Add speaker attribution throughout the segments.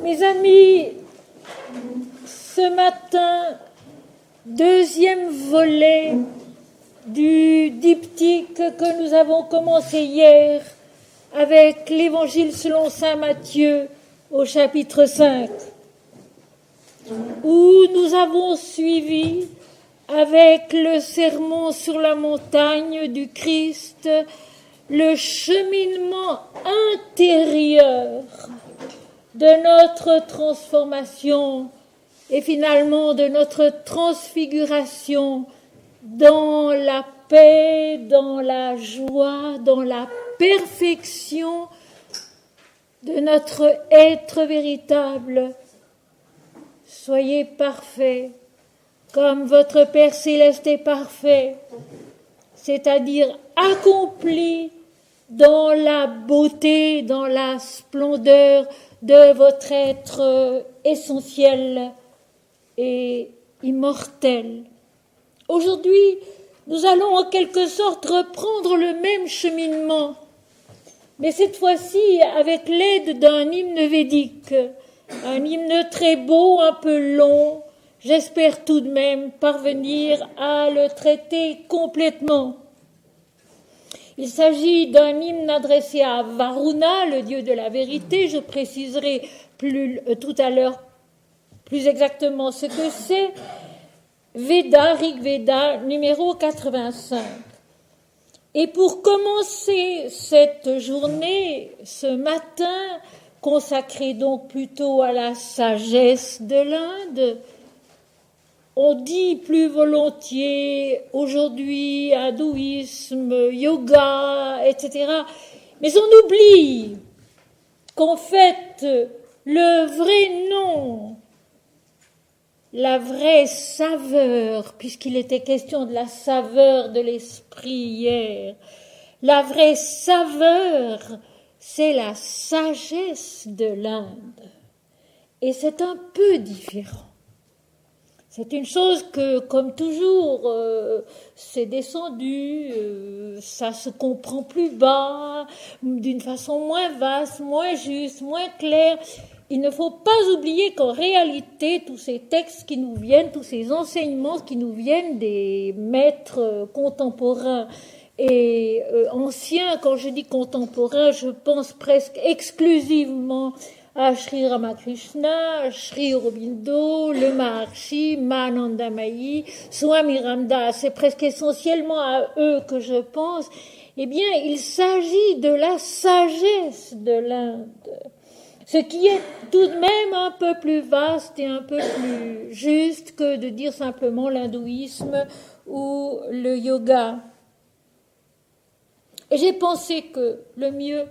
Speaker 1: Mes amis, ce matin, deuxième volet du diptyque que nous avons commencé hier avec l'Évangile selon saint Matthieu au chapitre 5, où nous avons suivi avec le sermon sur la montagne du Christ le cheminement intérieur de notre transformation et finalement de notre transfiguration dans la paix, dans la joie, dans la perfection de notre être véritable. Soyez parfaits, comme votre Père céleste est parfait, c'est-à-dire accomplis dans la beauté, dans la splendeur de votre être essentiel et immortel. Aujourd'hui, nous allons en quelque sorte reprendre le même cheminement, mais cette fois-ci avec l'aide d'un hymne védique, un hymne très beau, un peu long. J'espère tout de même parvenir à le traiter complètement. Il s'agit d'un hymne adressé à Varuna, le dieu de la vérité. Je préciserai tout à l'heure plus exactement ce que c'est. Veda, Rig Veda, numéro 85. Et pour commencer cette journée, ce matin, consacré donc plutôt à la sagesse de l'Inde, on dit plus volontiers aujourd'hui hindouisme, yoga, etc. Mais on oublie qu'en fait, le vrai nom, la vraie saveur, puisqu'il était question de la saveur de l'esprit hier, la vraie saveur, c'est la sagesse de l'Inde. Et c'est un peu différent. C'est une chose que, comme toujours, c'est descendu, ça se comprend plus bas, d'une façon moins vaste, moins juste, moins claire. Il ne faut pas oublier qu'en réalité, tous ces textes qui nous viennent, tous ces enseignements qui nous viennent des maîtres contemporains et anciens, quand je dis contemporains, je pense presque exclusivement à Sri Ramakrishna, Sri Aurobindo, le Maharshi, Mahananda Mahi, Swami Ramdas, c'est presque essentiellement à eux que je pense. Eh bien, il s'agit de la sagesse de l'Inde, ce qui est tout de même un peu plus vaste et un peu plus juste que de dire simplement l'hindouisme ou le yoga. Et j'ai pensé que le mieux,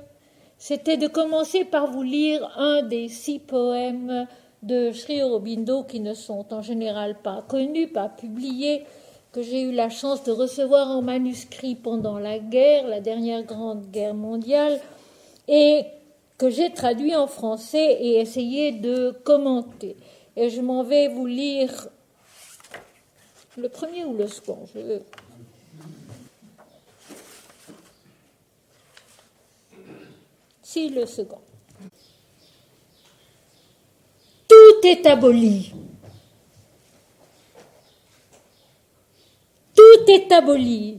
Speaker 1: c'était de commencer par vous lire un des 6 poèmes de Sri Aurobindo qui ne sont en général pas connus, pas publiés, que j'ai eu la chance de recevoir en manuscrit pendant la guerre, la dernière grande guerre mondiale, et que j'ai traduit en français et essayé de commenter. Et je m'en vais vous lire le premier ou le second, Si, le second. Tout est aboli. Tout est aboli.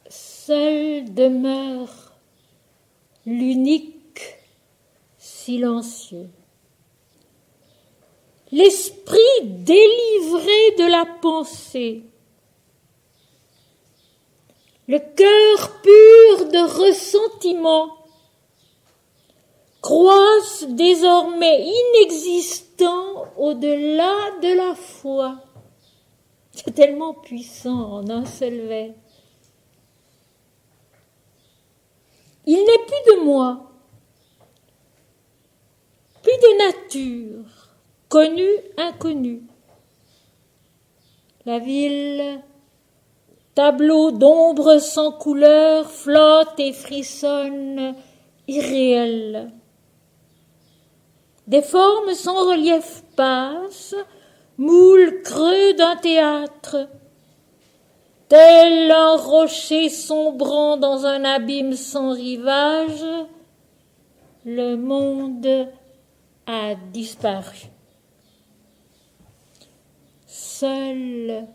Speaker 1: Seul demeure l'unique silencieux. L'esprit délivré de la pensée. Le cœur pur de ressentiment croise désormais inexistant au-delà de la foi. C'est tellement puissant en un seul vers. Il n'est plus de moi, plus de nature, connu, inconnu. La ville, tableau d'ombre sans couleur, flotte et frissonne, irréel. Des formes sans relief passent, moule creux d'un théâtre, tel un rocher sombrant dans un abîme sans rivage, le monde a disparu. Seule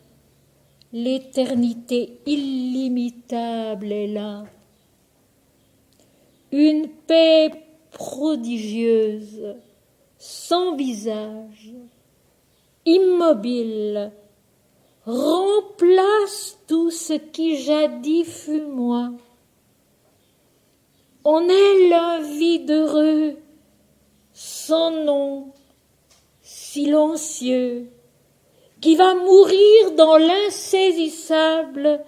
Speaker 1: l'éternité illimitable est là. Une paix prodigieuse, sans visage, immobile, remplace tout ce qui jadis fut moi. On est l'un vide heureux, sans nom, silencieux, qui va mourir dans l'insaisissable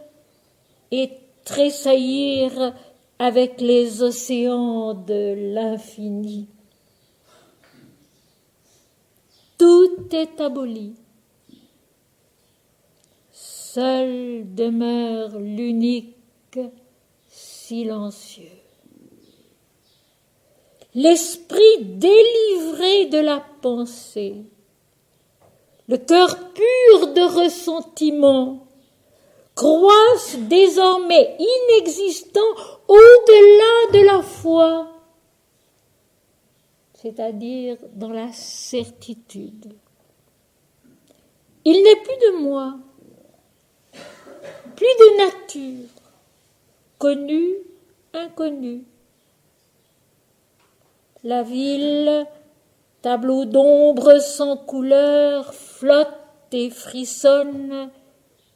Speaker 1: et tressaillir avec les océans de l'infini. Tout est aboli. Seul demeure l'unique silencieux. L'esprit délivré de la pensée, le cœur pur de ressentiment, croissent désormais inexistants au-delà de la foi, c'est-à-dire dans la certitude. Il n'est plus de moi, plus de nature, connue, inconnue. La ville, tableau d'ombre sans couleur, flotte et frissonne,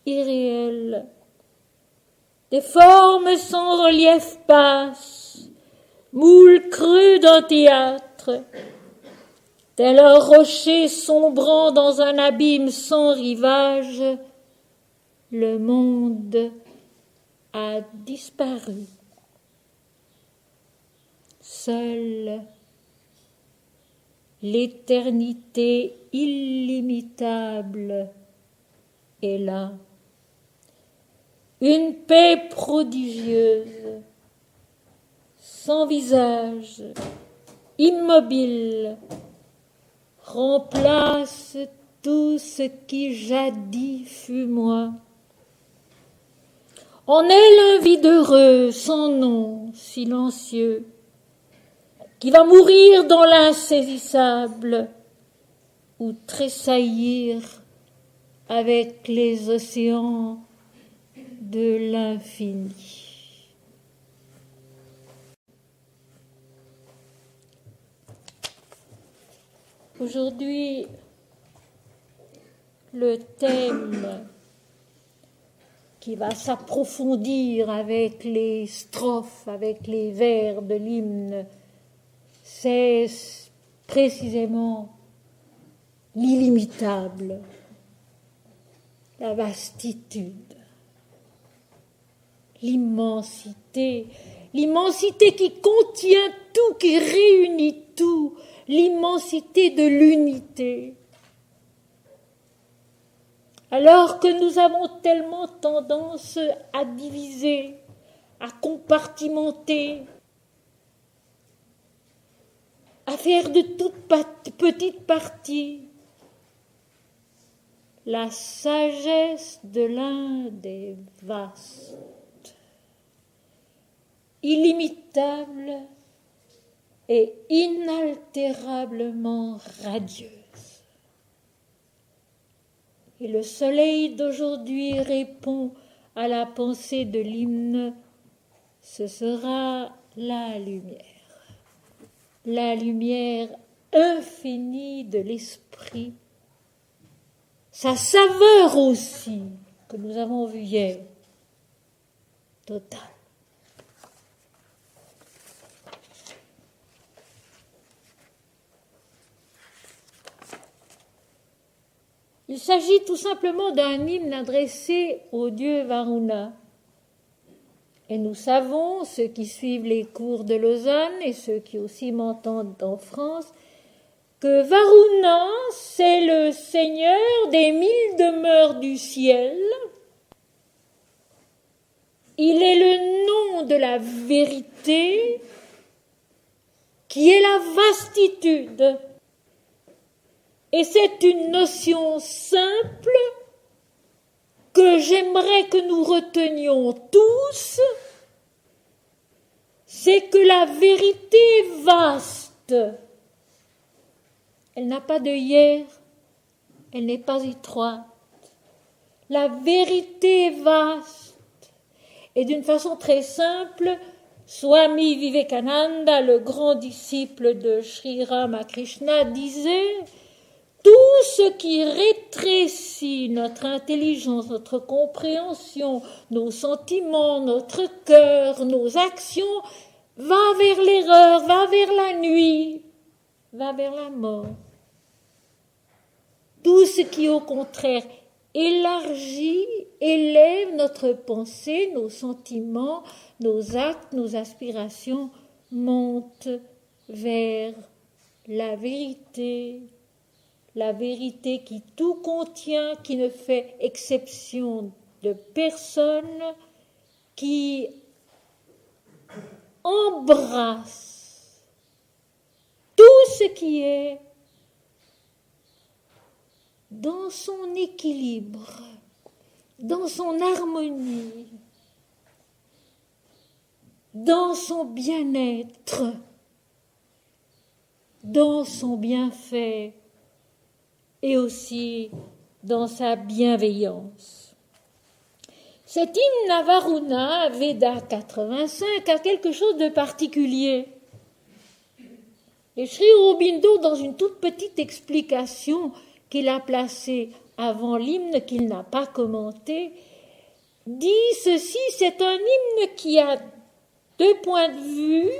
Speaker 1: irréelle. Des formes sans relief passent, moules creux d'un théâtre, tel un rocher sombrant dans un abîme sans rivage. Le monde a disparu. Seule l'éternité illimitable est là. Une paix prodigieuse, sans visage, immobile, remplace tout ce qui jadis fut moi. En elle un vide heureux, sans nom, silencieux, qui va mourir dans l'insaisissable ou tressaillir avec les océans de l'infini. Aujourd'hui, le thème qui va s'approfondir avec les strophes, avec les vers de l'hymne, c'est précisément l'illimitable, la vastitude, l'immensité qui contient tout, qui réunit tout, l'immensité de l'unité. Alors que nous avons tellement tendance à diviser, à compartimenter, à faire de toutes petites parties, la sagesse de l'Inde est vaste, illimitable et inaltérablement radieuse. Et le soleil d'aujourd'hui répond à la pensée de l'hymne, ce sera la lumière infinie de l'esprit, sa saveur aussi, que nous avons vue hier, totale. Il s'agit tout simplement d'un hymne adressé au dieu Varuna. Et nous savons, ceux qui suivent les cours de Lausanne et ceux qui aussi m'entendent en France, que Varuna, c'est le seigneur des 1000 demeures du ciel. Il est le nom de la vérité qui est la vastitude. Et c'est une notion simple que j'aimerais que nous retenions tous, c'est que la vérité est vaste. Elle n'a pas d'œillère, elle n'est pas étroite. La vérité est vaste. Et d'une façon très simple, Swami Vivekananda, le grand disciple de Sri Ramakrishna, disait « Tout ce qui rétrécit notre intelligence, notre compréhension, nos sentiments, notre cœur, nos actions, va vers l'erreur, va vers la nuit, va vers la mort. Tout ce qui, au contraire, élargit, élève notre pensée, nos sentiments, nos actes, nos aspirations, monte vers la vérité qui tout contient, qui ne fait exception de personne, qui embrasse tout ce qui est dans son équilibre, dans son harmonie, dans son bien-être, dans son bienfait et aussi dans sa bienveillance. Cet hymne à Varuna, Veda 85, a quelque chose de particulier. Et Sri Aurobindo, dans une toute petite explication qu'il a placée avant l'hymne, qu'il n'a pas commenté, dit ceci, c'est un hymne qui a deux points de vue,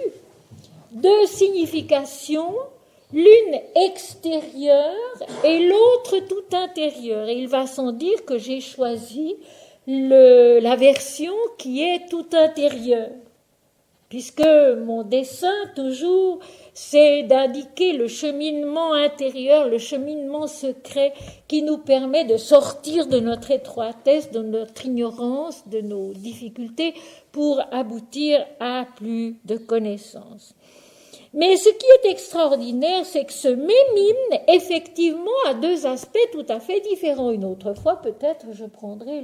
Speaker 1: deux significations, l'une extérieure et l'autre tout intérieure. Et il va sans dire que j'ai choisi la version qui est tout intérieure, puisque mon dessein toujours c'est d'indiquer le cheminement intérieur, le cheminement secret qui nous permet de sortir de notre étroitesse, de notre ignorance, de nos difficultés pour aboutir à plus de connaissances. Mais ce qui est extraordinaire, c'est que ce même hymne, effectivement, a deux aspects tout à fait différents. Une autre fois, peut-être, je prendrai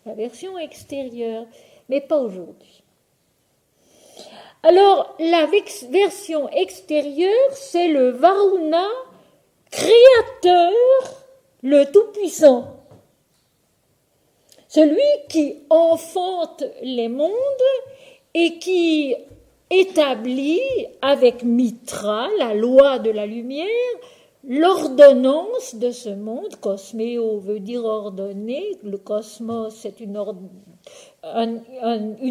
Speaker 1: la version extérieure, mais pas aujourd'hui. Alors, la version extérieure, c'est le Varuna, créateur, le Tout-Puissant. Celui qui enfante les mondes et qui établit avec Mitra, la loi de la lumière, l'ordonnance de ce monde. Cosméo veut dire ordonné, le cosmos c'est une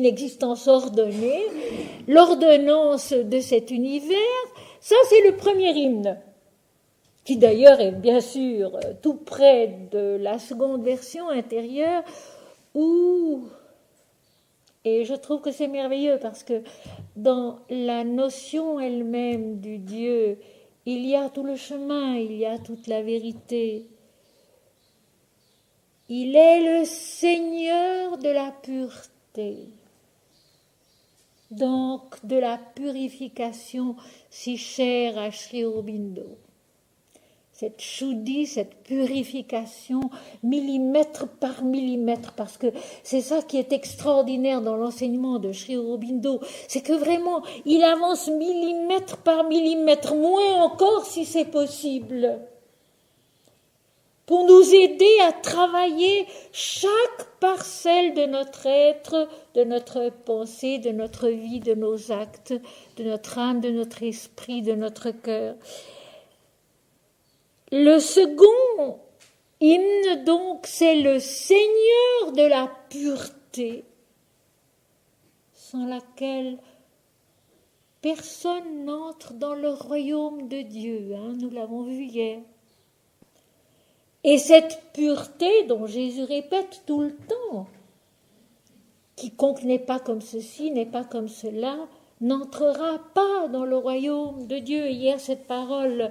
Speaker 1: existence ordonnée, l'ordonnance de cet univers, ça c'est le premier hymne, qui d'ailleurs est bien sûr tout près de la seconde version intérieure, et je trouve que c'est merveilleux parce que dans la notion elle-même du Dieu, il y a tout le chemin, il y a toute la vérité. Il est le Seigneur de la pureté, donc de la purification si chère à Sri Aurobindo. Cette Shuddhi, cette purification, millimètre par millimètre, parce que c'est ça qui est extraordinaire dans l'enseignement de Sri Aurobindo, c'est que vraiment, il avance millimètre par millimètre, moins encore si c'est possible, pour nous aider à travailler chaque parcelle de notre être, de notre pensée, de notre vie, de nos actes, de notre âme, de notre esprit, de notre cœur. Le second hymne, donc, c'est le Seigneur de la pureté, sans laquelle personne n'entre dans le royaume de Dieu, nous l'avons vu hier. Et cette pureté dont Jésus répète tout le temps, quiconque n'est pas comme ceci, n'est pas comme cela, n'entrera pas dans le royaume de Dieu. Hier, cette parole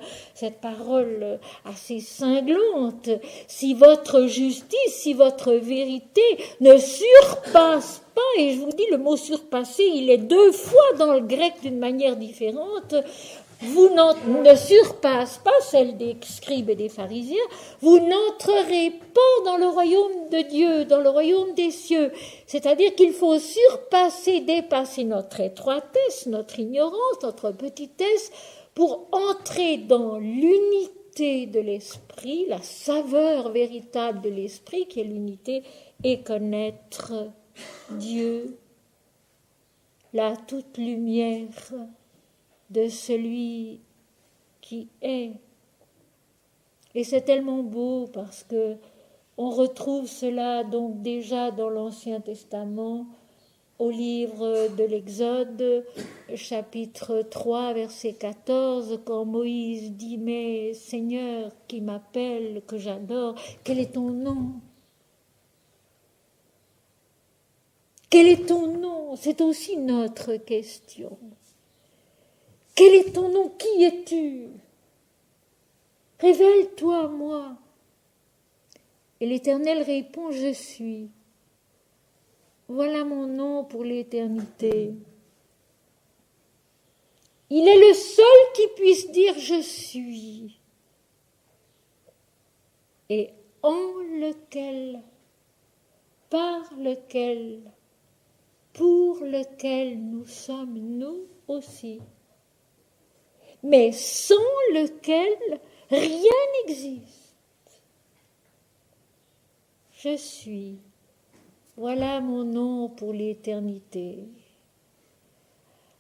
Speaker 1: assez cinglante, si votre justice, si votre vérité ne surpasse pas, et je vous dis, le mot surpasser, il est 2 fois dans le grec d'une manière différente. Vous ne surpasse pas celle des scribes et des pharisiens, vous n'entrerez pas dans le royaume de Dieu, dans le royaume des cieux. C'est-à-dire qu'il faut surpasser, dépasser notre étroitesse, notre ignorance, notre petitesse, pour entrer dans l'unité de l'esprit, la saveur véritable de l'esprit qui est l'unité, et connaître Dieu, la toute lumière de celui qui est. Et c'est tellement beau parce que on retrouve cela donc déjà dans l'Ancien Testament, au livre de l'Exode, chapitre 3, verset 14, quand Moïse dit « Mais Seigneur qui m'appelle, que j'adore, quel est ton nom ?» Quel est ton nom? C'est aussi notre question. Quel est ton nom? Qui es-tu? Révèle-toi à moi. Et l'Éternel répond, je suis. Voilà mon nom pour l'éternité. Il est le seul qui puisse dire je suis. Et en lequel, par lequel, pour lequel nous sommes nous aussi. Mais sans lequel rien n'existe. Je suis. Voilà mon nom pour l'éternité.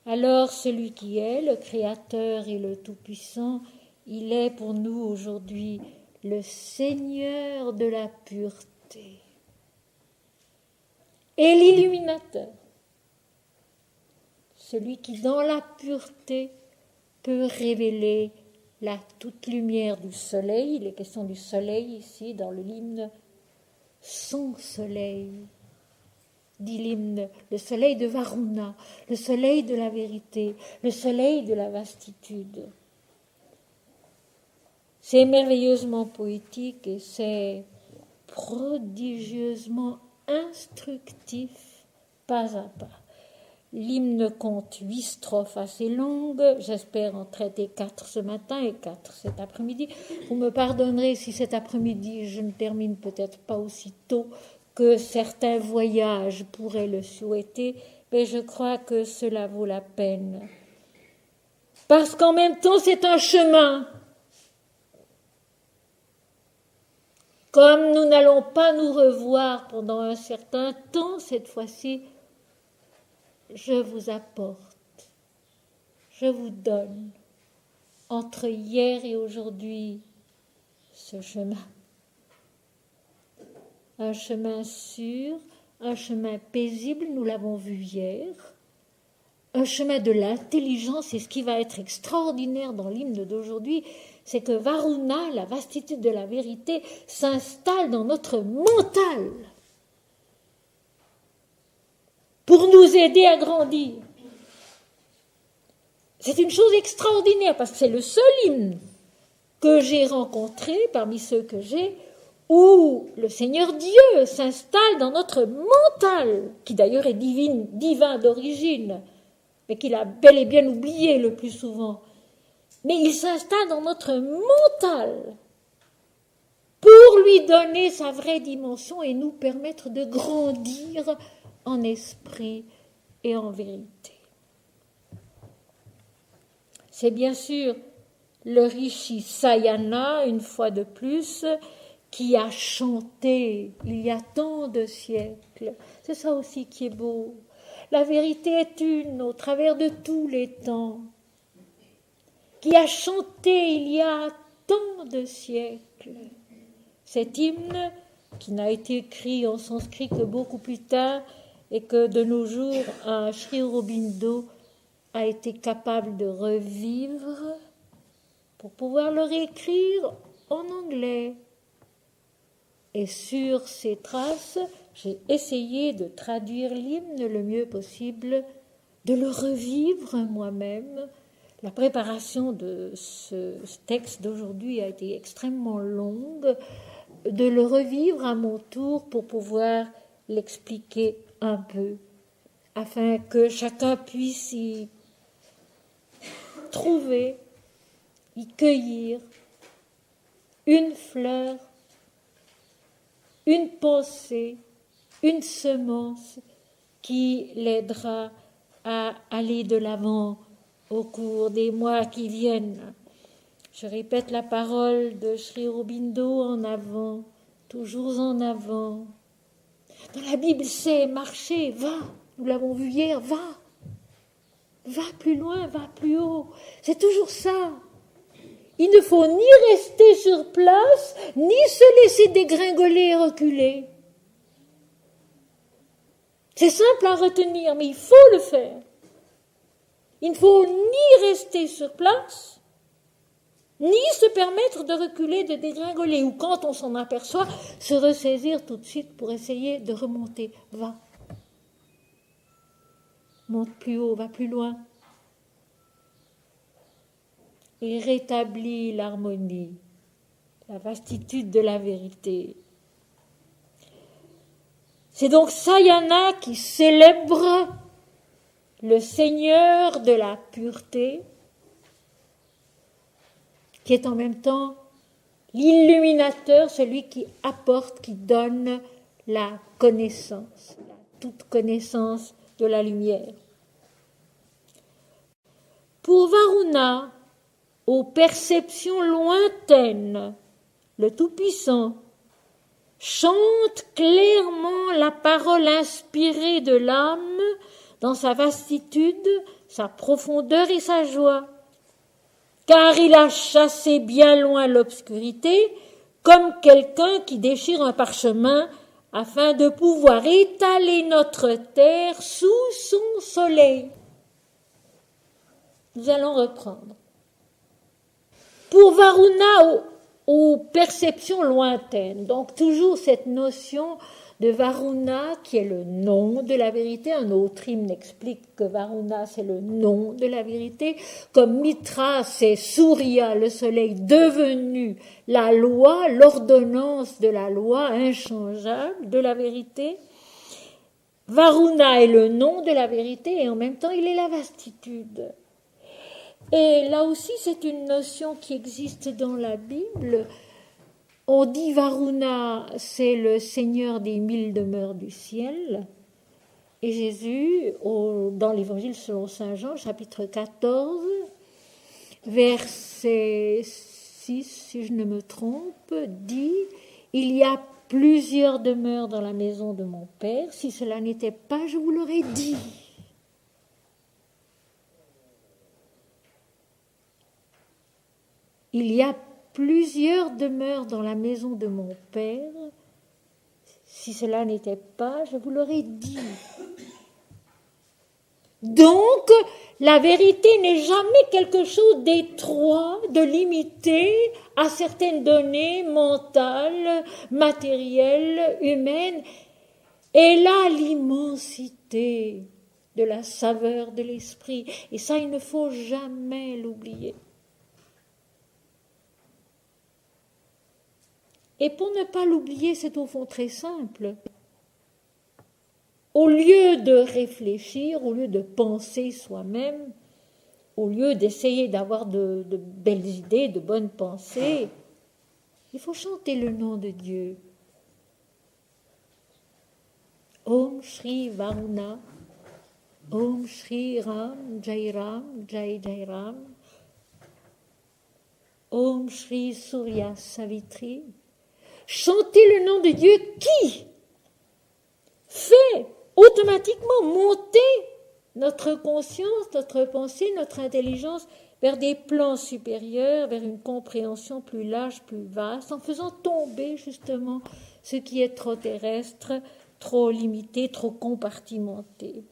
Speaker 1: Alors celui qui est le Créateur et le Tout-Puissant, il est pour nous aujourd'hui le Seigneur de la pureté et l'illuminateur. Celui qui dans la pureté peut révéler la toute lumière du soleil. Il est question du soleil ici dans l'hymne. Son soleil, dit l'hymne, le soleil de Varuna, le soleil de la vérité, le soleil de la vastitude. C'est merveilleusement poétique et c'est prodigieusement instructif, pas à pas. L'hymne compte 8 strophes assez longues, j'espère en traiter 4 ce matin et 4 cet après-midi. Vous me pardonnerez si cet après-midi je ne termine peut-être pas aussi tôt que certains voyages pourraient le souhaiter, mais je crois que cela vaut la peine. Parce qu'en même temps c'est un chemin. Comme nous n'allons pas nous revoir pendant un certain temps, cette fois-ci, je vous apporte, je vous donne, entre hier et aujourd'hui, ce chemin. Un chemin sûr, un chemin paisible, nous l'avons vu hier, un chemin de l'intelligence, et ce qui va être extraordinaire dans l'hymne d'aujourd'hui, c'est que Varuna, la vastitude de la vérité, s'installe dans notre mental pour nous aider à grandir. C'est une chose extraordinaire, parce que c'est le seul hymne que j'ai rencontré, parmi ceux que j'ai, où le Seigneur Dieu s'installe dans notre mental, qui d'ailleurs est divin d'origine, mais qu'il a bel et bien oublié le plus souvent. Mais il s'installe dans notre mental pour lui donner sa vraie dimension et nous permettre de grandir en esprit et en vérité. C'est bien sûr le Rishi Sayana, une fois de plus, qui a chanté il y a tant de siècles. C'est ça aussi qui est beau. La vérité est une au travers de tous les temps, qui a chanté il y a tant de siècles. Cet hymne, qui n'a été écrit en sanskrit que beaucoup plus tard, et que de nos jours, un Sri Aurobindo a été capable de revivre pour pouvoir le réécrire en anglais. Et sur ces traces, j'ai essayé de traduire l'hymne le mieux possible, de le revivre moi-même. La préparation de ce texte d'aujourd'hui a été extrêmement longue, de le revivre à mon tour pour pouvoir l'expliquer un peu, afin que chacun puisse y trouver, y cueillir une fleur, une pensée, une semence qui l'aidera à aller de l'avant au cours des mois qui viennent. Je répète la parole de Sri Aurobindo, en avant, toujours en avant. Dans la Bible, c'est marcher, va, nous l'avons vu hier, va plus loin, va plus haut. C'est toujours ça. Il ne faut ni rester sur place, ni se laisser dégringoler et reculer. C'est simple à retenir, mais il faut le faire. Il ne faut ni rester sur place, ni se permettre de reculer, de dégringoler, ou quand on s'en aperçoit, se ressaisir tout de suite pour essayer de remonter. Va. Monte plus haut, va plus loin. Et rétablit l'harmonie, la vastitude de la vérité. C'est donc Sayana qui célèbre le Seigneur de la pureté, qui est en même temps l'illuminateur, celui qui apporte, qui donne la connaissance, la toute connaissance de la lumière. Pour Varuna, aux perceptions lointaines, le Tout-Puissant chante clairement la parole inspirée de l'âme dans sa vastitude, sa profondeur et sa joie, car il a chassé bien loin l'obscurité, comme quelqu'un qui déchire un parchemin afin de pouvoir étaler notre terre sous son soleil. Nous allons reprendre. Pour Varuna, aux perceptions lointaines, donc toujours cette notion de Varuna qui est le nom de la vérité. Un autre hymne explique que Varuna c'est le nom de la vérité, comme Mitra c'est Surya, le soleil devenu la loi, l'ordonnance de la loi inchangeable de la vérité. Varuna est le nom de la vérité et en même temps il est la vastitude. Et là aussi, c'est une notion qui existe dans la Bible. On dit Varuna, c'est le Seigneur des 1000 demeures du ciel. Et Jésus, dans l'Évangile selon saint Jean, chapitre 14, verset 6, si je ne me trompe, dit « Il y a plusieurs demeures dans la maison de mon Père. Si cela n'était pas, je vous l'aurais dit. » Il y a plusieurs demeures dans la maison de mon Père. Si cela n'était pas, je vous l'aurais dit. Donc, la vérité n'est jamais quelque chose d'étroit, de limité à certaines données mentales, matérielles, humaines. Elle a l'immensité de la saveur de l'esprit. Et ça, il ne faut jamais l'oublier. Et pour ne pas l'oublier, c'est au fond très simple. Au lieu de réfléchir, au lieu de penser soi-même, au lieu d'essayer d'avoir de belles idées, de bonnes pensées, il faut chanter le nom de Dieu. Om Shri Varuna, Om Shri Ram, Jai Ram, Om Shri Surya Savitri. Chanter le nom de Dieu qui fait automatiquement monter notre conscience, notre pensée, notre intelligence vers des plans supérieurs, vers une compréhension plus large, plus vaste, en faisant tomber justement ce qui est trop terrestre, trop limité, trop compartimenté.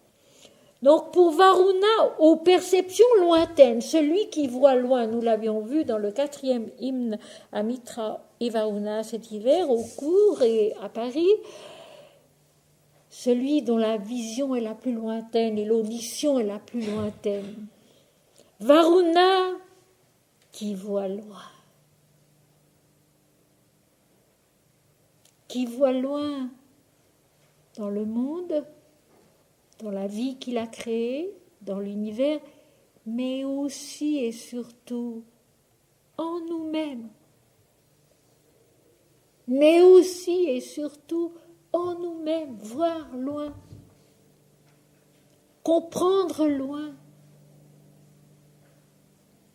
Speaker 1: Donc pour Varuna, aux perceptions lointaines, celui qui voit loin, nous l'avions vu dans le 4e hymne à Mitra et Varuna cet hiver, au cours et à Paris, celui dont la vision est la plus lointaine et l'audition est la plus lointaine. Varuna qui voit loin. Qui voit loin dans le monde, dans la vie qu'il a créée, dans l'univers, mais aussi et surtout en nous-mêmes. Mais aussi et surtout en nous-mêmes, voir loin, comprendre loin,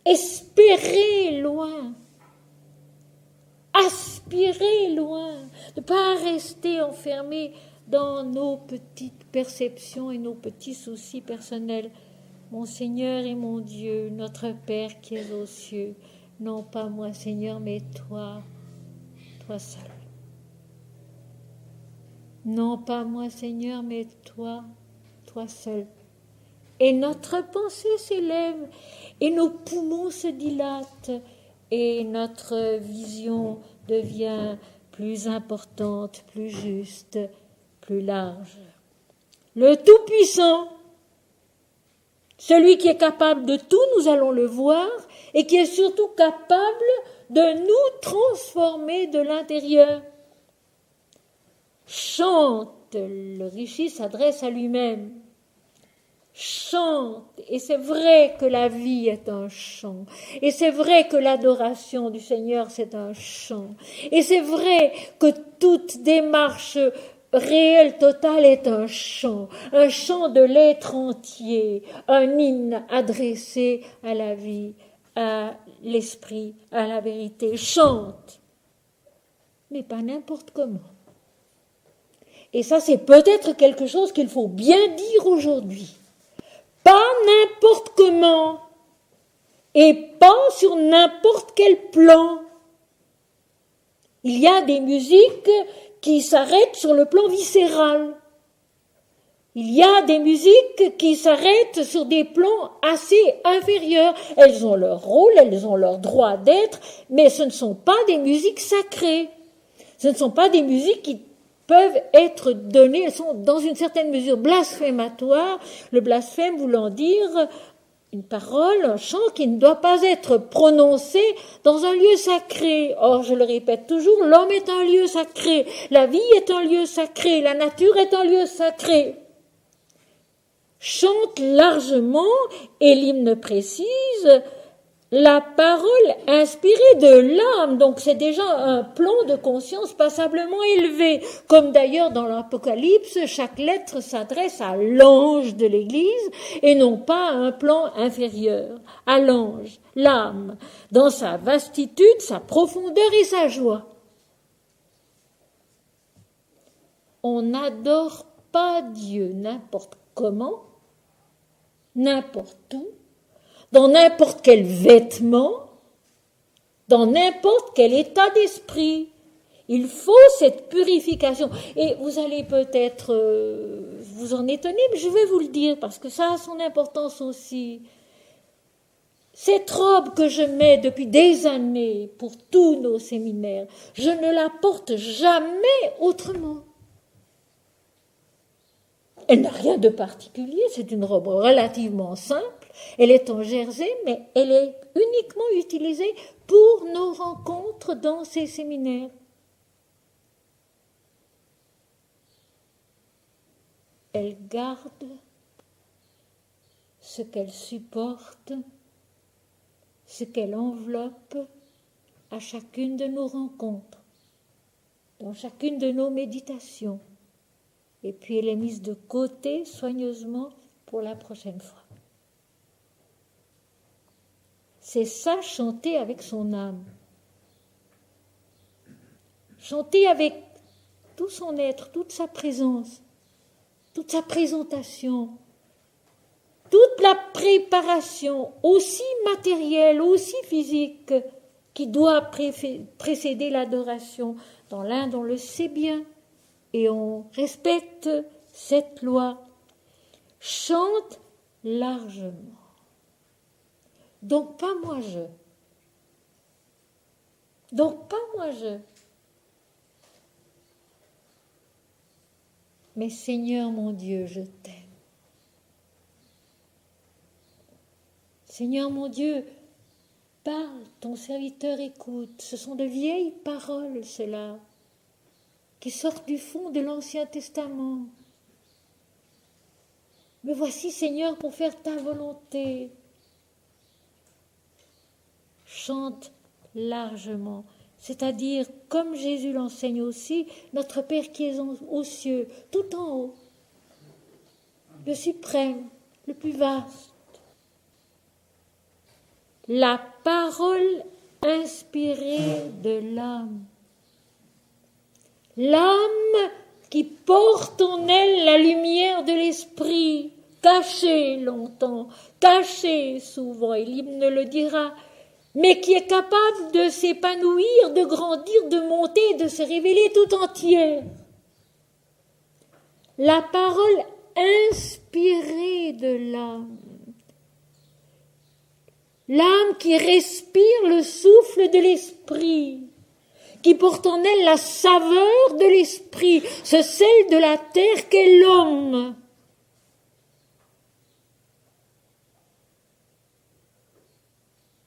Speaker 1: espérer loin, aspirer loin, ne pas rester enfermé dans nos petites perceptions et nos petits soucis personnels. Mon Seigneur et mon Dieu, notre Père qui es aux cieux, non pas moi Seigneur, mais toi, toi seul. Non pas moi Seigneur, mais toi, toi seul. Et notre pensée s'élève, et nos poumons se dilatent, et notre vision devient plus importante, plus juste, plus large. Le Tout-Puissant, celui qui est capable de tout, nous allons le voir, et qui est surtout capable de nous transformer de l'intérieur. Chante, le Rishi s'adresse à lui-même. Chante, et c'est vrai que la vie est un chant, et c'est vrai que l'adoration du Seigneur c'est un chant, et c'est vrai que toute démarche réelle, totale est un chant de l'être entier, un hymne adressé à la vie, à l'esprit, à la vérité. Chante, mais pas n'importe comment. Et ça, c'est peut-être quelque chose qu'il faut bien dire aujourd'hui. Pas n'importe comment et pas sur n'importe quel plan. Il y a des musiques qui s'arrêtent sur le plan viscéral. Il y a des musiques qui s'arrêtent sur des plans assez inférieurs. Elles ont leur rôle, elles ont leur droit d'être, mais ce ne sont pas des musiques sacrées. Ce ne sont pas des musiques qui peuvent être données, elles sont dans une certaine mesure blasphématoires, le blasphème voulant dire une parole, un chant qui ne doit pas être prononcé dans un lieu sacré. Or, je le répète toujours, l'homme est un lieu sacré, la vie est un lieu sacré, la nature est un lieu sacré. Chante largement, et l'hymne précise, la parole inspirée de l'âme, donc c'est déjà un plan de conscience passablement élevé, comme d'ailleurs dans l'Apocalypse, chaque lettre s'adresse à l'ange de l'Église et non pas à un plan inférieur, à l'ange, l'âme, dans sa vastitude, sa profondeur et sa joie. On n'adore pas Dieu n'importe comment, n'importe où, dans n'importe quel vêtement, dans n'importe quel état d'esprit. Il faut cette purification. Et vous allez peut-être vous en étonner, mais je vais vous le dire parce que ça a son importance aussi. Cette robe que je mets depuis des années pour tous nos séminaires, je ne la porte jamais autrement. Elle n'a rien de particulier, c'est une robe relativement simple. Elle est en jersey, mais elle est uniquement utilisée pour nos rencontres dans ces séminaires. Elle garde ce qu'elle supporte, ce qu'elle enveloppe à chacune de nos rencontres, dans chacune de nos méditations. Et puis elle est mise de côté soigneusement pour la prochaine fois. C'est ça, chanter avec son âme. Chanter avec tout son être, toute sa présence, toute sa présentation, toute la préparation, aussi matérielle, aussi physique, qui doit précéder l'adoration. Dans l'Inde, on le sait bien, et on respecte cette loi. Chante largement. Donc pas moi je. Donc pas moi je. Mais Seigneur mon Dieu, je t'aime. Seigneur mon Dieu, parle, ton serviteur écoute. Ce sont de vieilles paroles, cela, qui sortent du fond de l'Ancien Testament. Me voici, Seigneur, pour faire ta volonté. Chante largement, c'est-à-dire, comme Jésus l'enseigne aussi, notre Père qui est aux cieux, tout en haut, le suprême, le plus vaste. La parole inspirée de l'âme. L'âme qui porte en elle la lumière de l'esprit, cachée longtemps, cachée souvent, et l'hymne le dira, mais qui est capable de s'épanouir, de grandir, de monter, de se révéler tout entière. La parole inspirée de l'âme. L'âme qui respire le souffle de l'esprit, qui porte en elle la saveur de l'esprit, ce sel de la terre qu'est l'homme.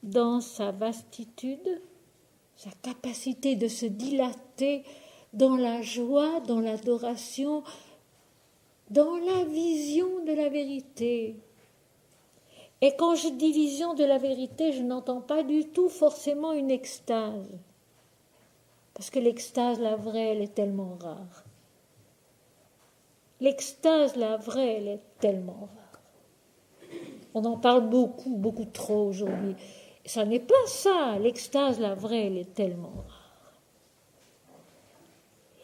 Speaker 1: Dans sa vastitude, sa capacité de se dilater dans la joie, dans l'adoration, dans la vision de la vérité. Et quand je dis vision de la vérité, je n'entends pas du tout forcément une extase. Parce que l'extase, la vraie, elle est tellement rare. L'extase, la vraie, elle est tellement rare. On en parle beaucoup, beaucoup trop aujourd'hui. Ça n'est pas ça. L'extase, la vraie, elle est tellement rare.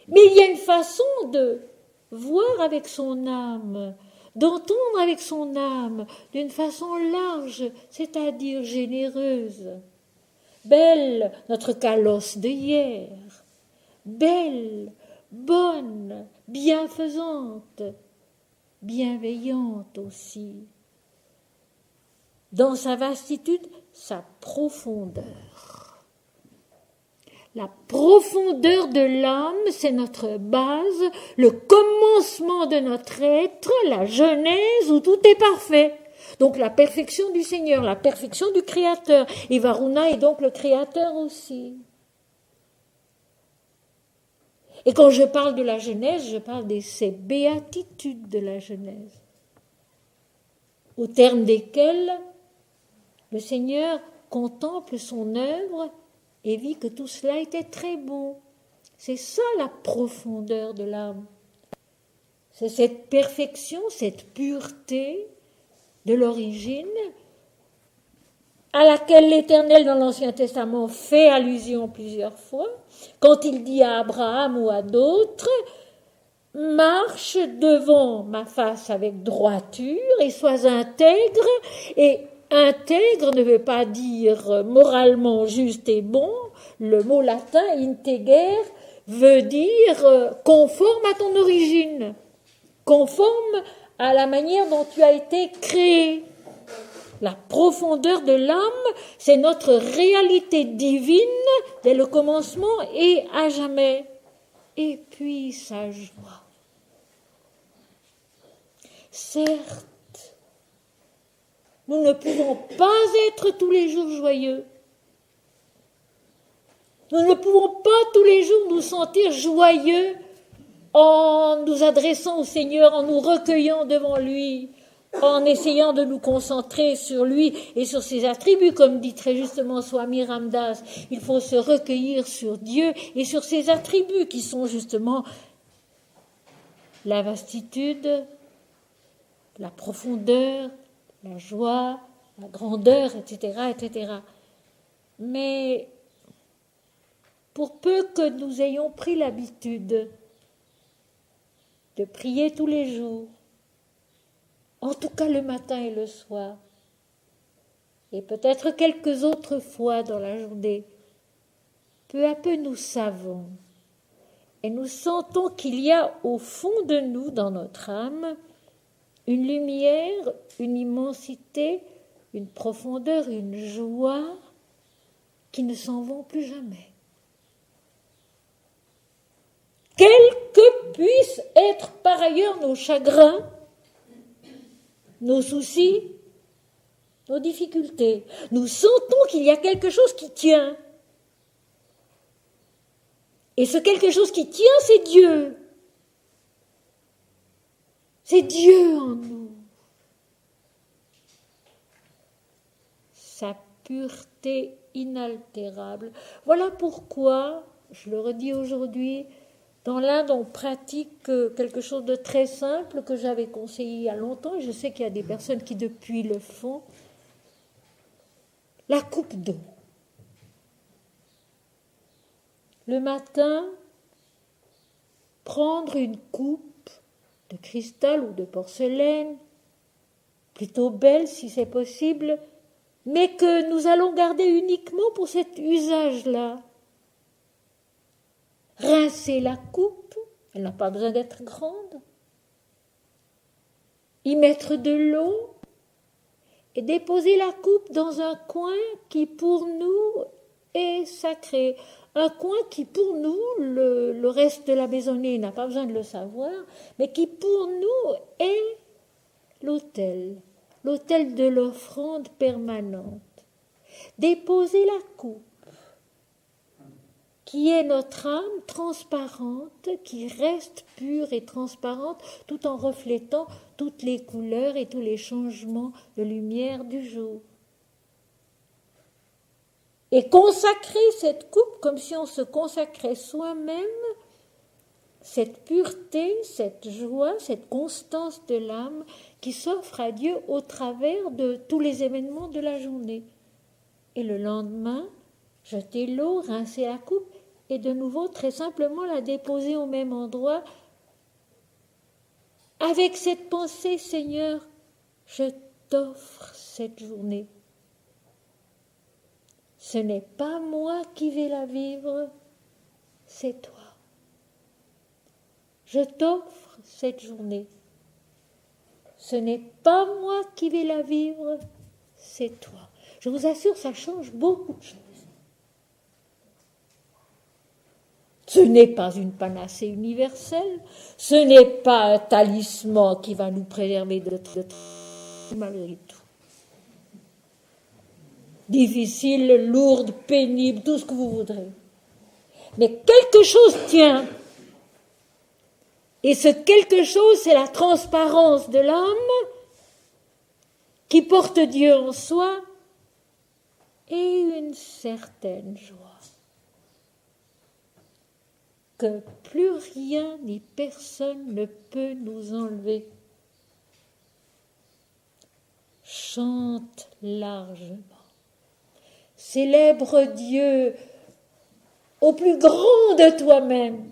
Speaker 1: Mais il y a une façon de voir avec son âme, d'entendre avec son âme d'une façon large, c'est-à-dire généreuse. Belle, notre calosse de hier, belle, bonne, bienfaisante, bienveillante aussi. Dans sa vastitude, sa profondeur. La profondeur de l'âme, c'est notre base, le commencement de notre être, la genèse où tout est parfait. Donc la perfection du Seigneur, la perfection du Créateur. Et Varuna est donc le Créateur aussi. Et quand je parle de la Genèse, je parle de ces béatitudes de la Genèse, au terme desquelles le Seigneur contemple son œuvre et vit que tout cela était très bon. C'est ça la profondeur de l'âme. C'est cette perfection, cette pureté de l'origine à laquelle l'Éternel dans l'Ancien Testament fait allusion plusieurs fois, quand il dit à Abraham ou à d'autres, « Marche devant ma face avec droiture et sois intègre » et intègre ne veut pas dire moralement juste et bon. Le mot latin integer veut dire conforme à ton origine, conforme à la manière dont tu as été créé. La profondeur de l'âme, c'est notre réalité divine dès le commencement et à jamais. Et puis sa joie. Certes, nous ne pouvons pas être tous les jours joyeux. Nous ne pouvons pas tous les jours nous sentir joyeux en nous adressant au Seigneur, en nous recueillant devant lui, en essayant de nous concentrer sur lui et sur ses attributs, comme dit très justement Swami Ramdas. Il faut se recueillir sur Dieu et sur ses attributs qui sont justement la vastitude, la profondeur, la joie, la grandeur, etc., etc. Mais pour peu que nous ayons pris l'habitude de prier tous les jours, en tout cas le matin et le soir, et peut-être quelques autres fois dans la journée, peu à peu nous savons et nous sentons qu'il y a au fond de nous, dans notre âme, une lumière, une immensité, une profondeur, une joie qui ne s'en vont plus jamais. Quels que puissent être par ailleurs nos chagrins, nos soucis, nos difficultés, nous sentons qu'il y a quelque chose qui tient. Et ce quelque chose qui tient, c'est Dieu. C'est Dieu en nous. sa pureté inaltérable. Voilà pourquoi, je le redis aujourd'hui, dans l'Inde, on pratique quelque chose de très simple que j'avais conseillé il y a longtemps, et je sais qu'il y a des personnes qui depuis le font, la coupe d'eau. Le matin, prendre une coupe de cristal ou de porcelaine, plutôt belle si c'est possible, mais que nous allons garder uniquement pour cet usage-là. Rincer la coupe, elle n'a pas besoin d'être grande, y mettre de l'eau et déposer la coupe dans un coin qui pour nous est sacré. Un coin qui pour nous, le reste de la maisonnée n'a pas besoin de le savoir, mais qui pour nous est l'autel de l'offrande permanente. Déposer la coupe, qui est notre âme transparente, qui reste pure et transparente, tout en reflétant toutes les couleurs et tous les changements de lumière du jour. Et consacrer cette coupe comme si on se consacrait soi-même, cette pureté, cette joie, cette constance de l'âme qui s'offre à Dieu au travers de tous les événements de la journée. Et le lendemain, jeter l'eau, rincer la coupe et de nouveau très simplement la déposer au même endroit avec cette pensée, Seigneur, je t'offre cette journée. Ce n'est pas moi qui vais la vivre, c'est toi. Je t'offre cette journée. Ce n'est pas moi qui vais la vivre, c'est toi. Je vous assure, ça change beaucoup de choses. Ce n'est pas une panacée universelle, ce n'est pas un talisman qui va nous préserver de malgré tout. Difficile, lourde, pénible, tout ce que vous voudrez. Mais quelque chose tient. Et ce quelque chose, c'est la transparence de l'âme qui porte Dieu en soi et une certaine joie que plus rien ni personne ne peut nous enlever. Chante largement. Célèbre Dieu au plus grand de toi-même.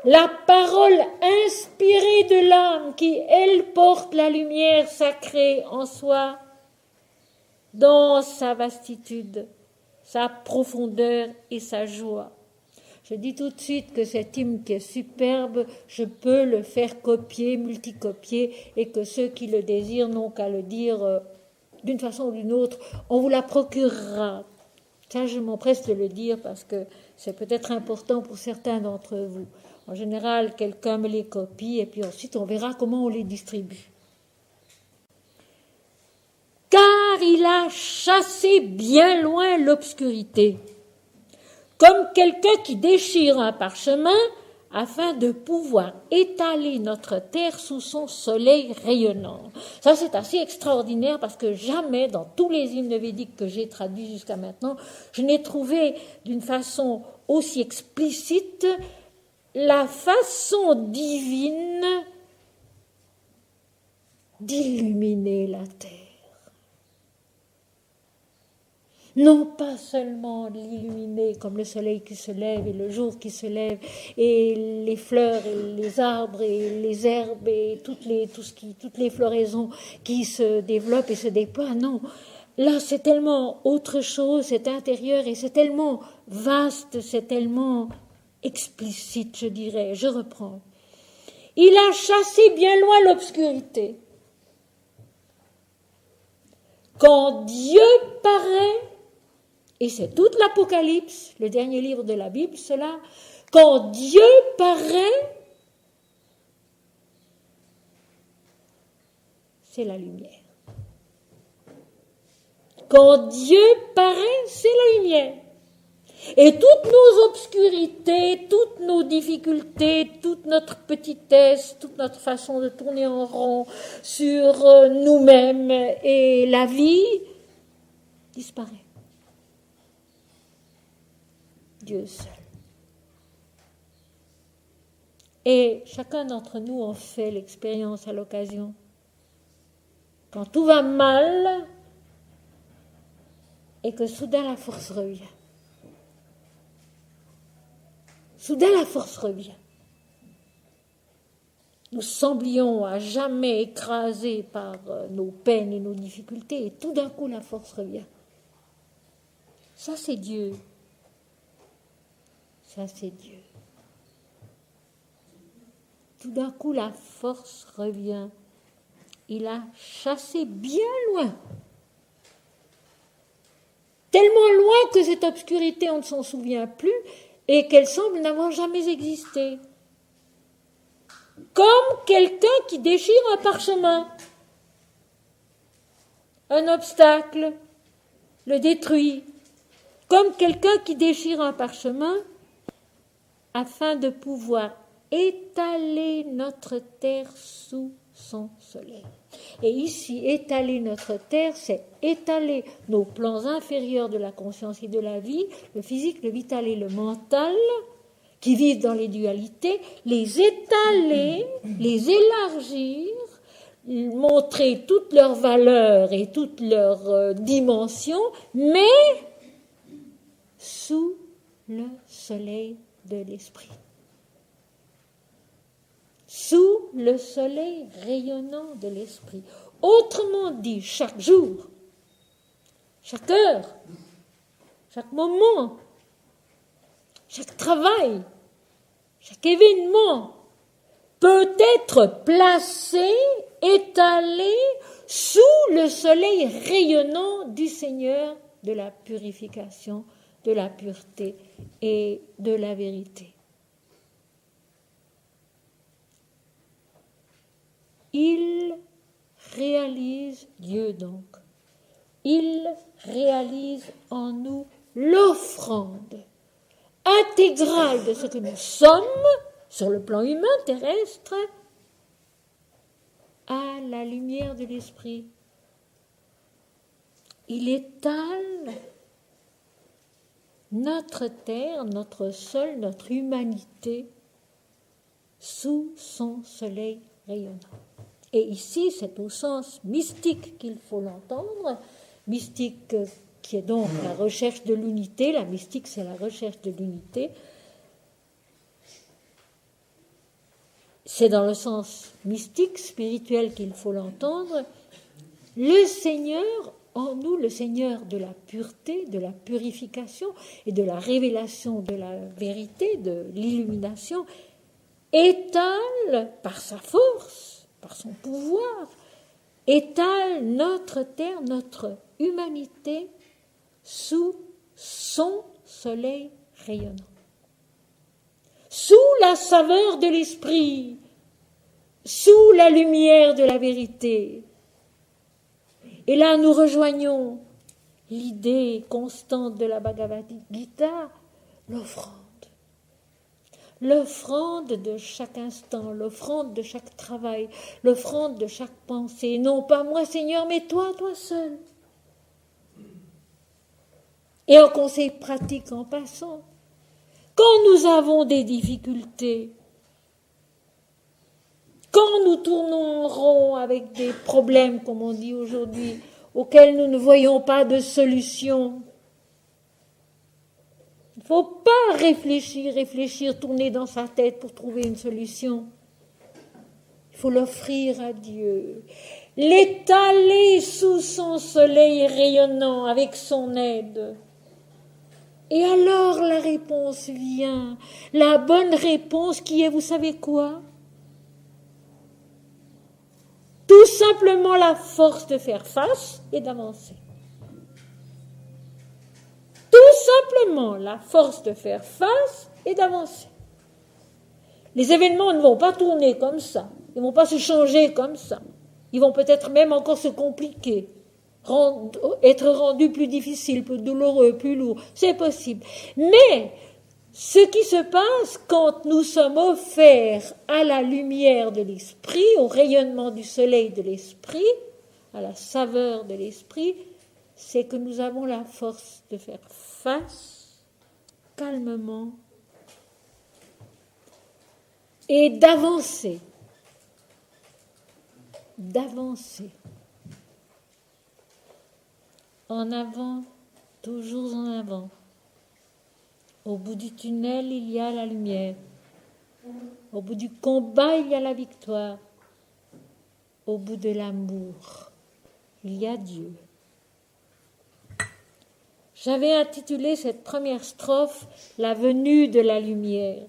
Speaker 1: La parole inspirée de l'âme qui, elle, porte la lumière sacrée en soi dans sa vastitude, sa profondeur et sa joie. Je dis tout de suite que cet hymne qui est superbe, je peux le faire copier, multicopier, et que ceux qui le désirent n'ont qu'à le dire d'une façon ou d'une autre, on vous la procurera. Ça, je m'empresse de le dire parce que c'est peut-être important pour certains d'entre vous. En général, quelqu'un me les copie et puis ensuite on verra comment on les distribue. Car il a chassé bien loin l'obscurité, comme quelqu'un qui déchire un parchemin afin de pouvoir étaler notre terre sous son soleil rayonnant. Ça, c'est assez extraordinaire parce que jamais, dans tous les hymnes védiques que j'ai traduits jusqu'à maintenant, je n'ai trouvé d'une façon aussi explicite la façon divine d'illuminer la terre. Non pas seulement l'illuminer comme le soleil qui se lève et le jour qui se lève et les fleurs et les arbres et les herbes et toutes les floraisons qui se développent et se déploient. Non, là c'est tellement autre chose, c'est intérieur et c'est tellement vaste, c'est tellement explicite, je dirais. Je reprends. Il a chassé bien loin l'obscurité. Quand Dieu paraît, et c'est toute l'Apocalypse, le dernier livre de la Bible, cela, quand Dieu paraît, c'est la lumière. Quand Dieu paraît, c'est la lumière. Et toutes nos obscurités, toutes nos difficultés, toute notre petitesse, toute notre façon de tourner en rond sur nous-mêmes et la vie disparaît. Dieu seul. Et chacun d'entre nous en fait l'expérience à l'occasion. Quand tout va mal et que soudain la force revient. Soudain la force revient. Nous semblions à jamais écrasés par nos peines et nos difficultés et tout d'un coup la force revient. Ça c'est Dieu. Ça c'est Dieu. Tout d'un coup la force revient. Il a chassé bien loin. Tellement loin que cette obscurité on ne s'en souvient plus et qu'elle semble n'avoir jamais existé. Comme quelqu'un qui déchire un parchemin. Un obstacle le détruit. Comme quelqu'un qui déchire un parchemin afin de pouvoir étaler notre terre sous son soleil. Et ici, étaler notre terre, c'est étaler nos plans inférieurs de la conscience et de la vie, le physique, le vital et le mental, qui vivent dans les dualités, les étaler, les élargir, montrer toutes leurs valeurs et toutes leurs dimensions, mais sous le soleil de l'esprit. Sous le soleil rayonnant de l'esprit. Autrement dit, chaque jour, chaque heure, chaque moment, chaque travail, chaque événement peut être placé, étalé sous le soleil rayonnant du Seigneur de la purification, de la pureté et de la vérité. Il réalise, Dieu donc, il réalise en nous l'offrande intégrale de ce que nous sommes sur le plan humain, terrestre, à la lumière de l'esprit. Il étale notre terre, notre sol, notre humanité sous son soleil rayonnant. Et ici, c'est au sens mystique qu'il faut l'entendre, mystique qui est donc la recherche de l'unité. La mystique, c'est la recherche de l'unité. C'est dans le sens mystique, spirituel qu'il faut l'entendre. Le Seigneur en nous, le Seigneur de la pureté, de la purification et de la révélation de la vérité, de l'illumination, étale par sa force, par son pouvoir, étale notre terre, notre humanité sous son soleil rayonnant. Sous la saveur de l'esprit, sous la lumière de la vérité. Et là, nous rejoignons l'idée constante de la Bhagavad Gita, l'offrande. L'offrande de chaque instant, l'offrande de chaque travail, l'offrande de chaque pensée. Non pas moi, Seigneur, mais toi seul. Et en conseil pratique en passant, quand nous avons des difficultés, quand nous tournons en rond avec des problèmes, comme on dit aujourd'hui, auxquels nous ne voyons pas de solution, il ne faut pas réfléchir, tourner dans sa tête pour trouver une solution. Il faut l'offrir à Dieu, l'étaler sous son soleil rayonnant avec son aide. Et alors la réponse vient, la bonne réponse qui est, vous savez quoi ? Tout simplement la force de faire face et d'avancer. Tout simplement la force de faire face et d'avancer. Les événements ne vont pas tourner comme ça. Ils ne vont pas se changer comme ça. Ils vont peut-être même encore se compliquer. être rendu plus difficile, plus douloureux, plus lourd. C'est possible. Mais ce qui se passe quand nous sommes offerts à la lumière de l'esprit, au rayonnement du soleil de l'esprit, à la saveur de l'esprit, c'est que nous avons la force de faire face calmement et d'avancer. En avant, toujours en avant. Au bout du tunnel, il y a la lumière. Au bout du combat, il y a la victoire. Au bout de l'amour, il y a Dieu. J'avais intitulé cette première strophe « La venue de la lumière ».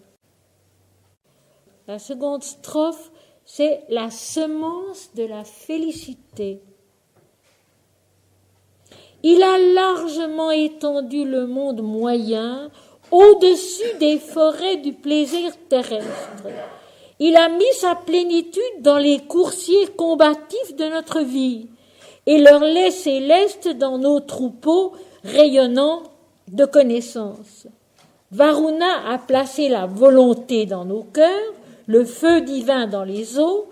Speaker 1: La seconde strophe, c'est « La semence de la félicité ». Il a largement étendu le monde moyen au-dessus des forêts du plaisir terrestre. Il a mis sa plénitude dans les coursiers combatifs de notre vie et leur lait céleste dans nos troupeaux rayonnants de connaissances. Varuna a placé la volonté dans nos cœurs, le feu divin dans les eaux,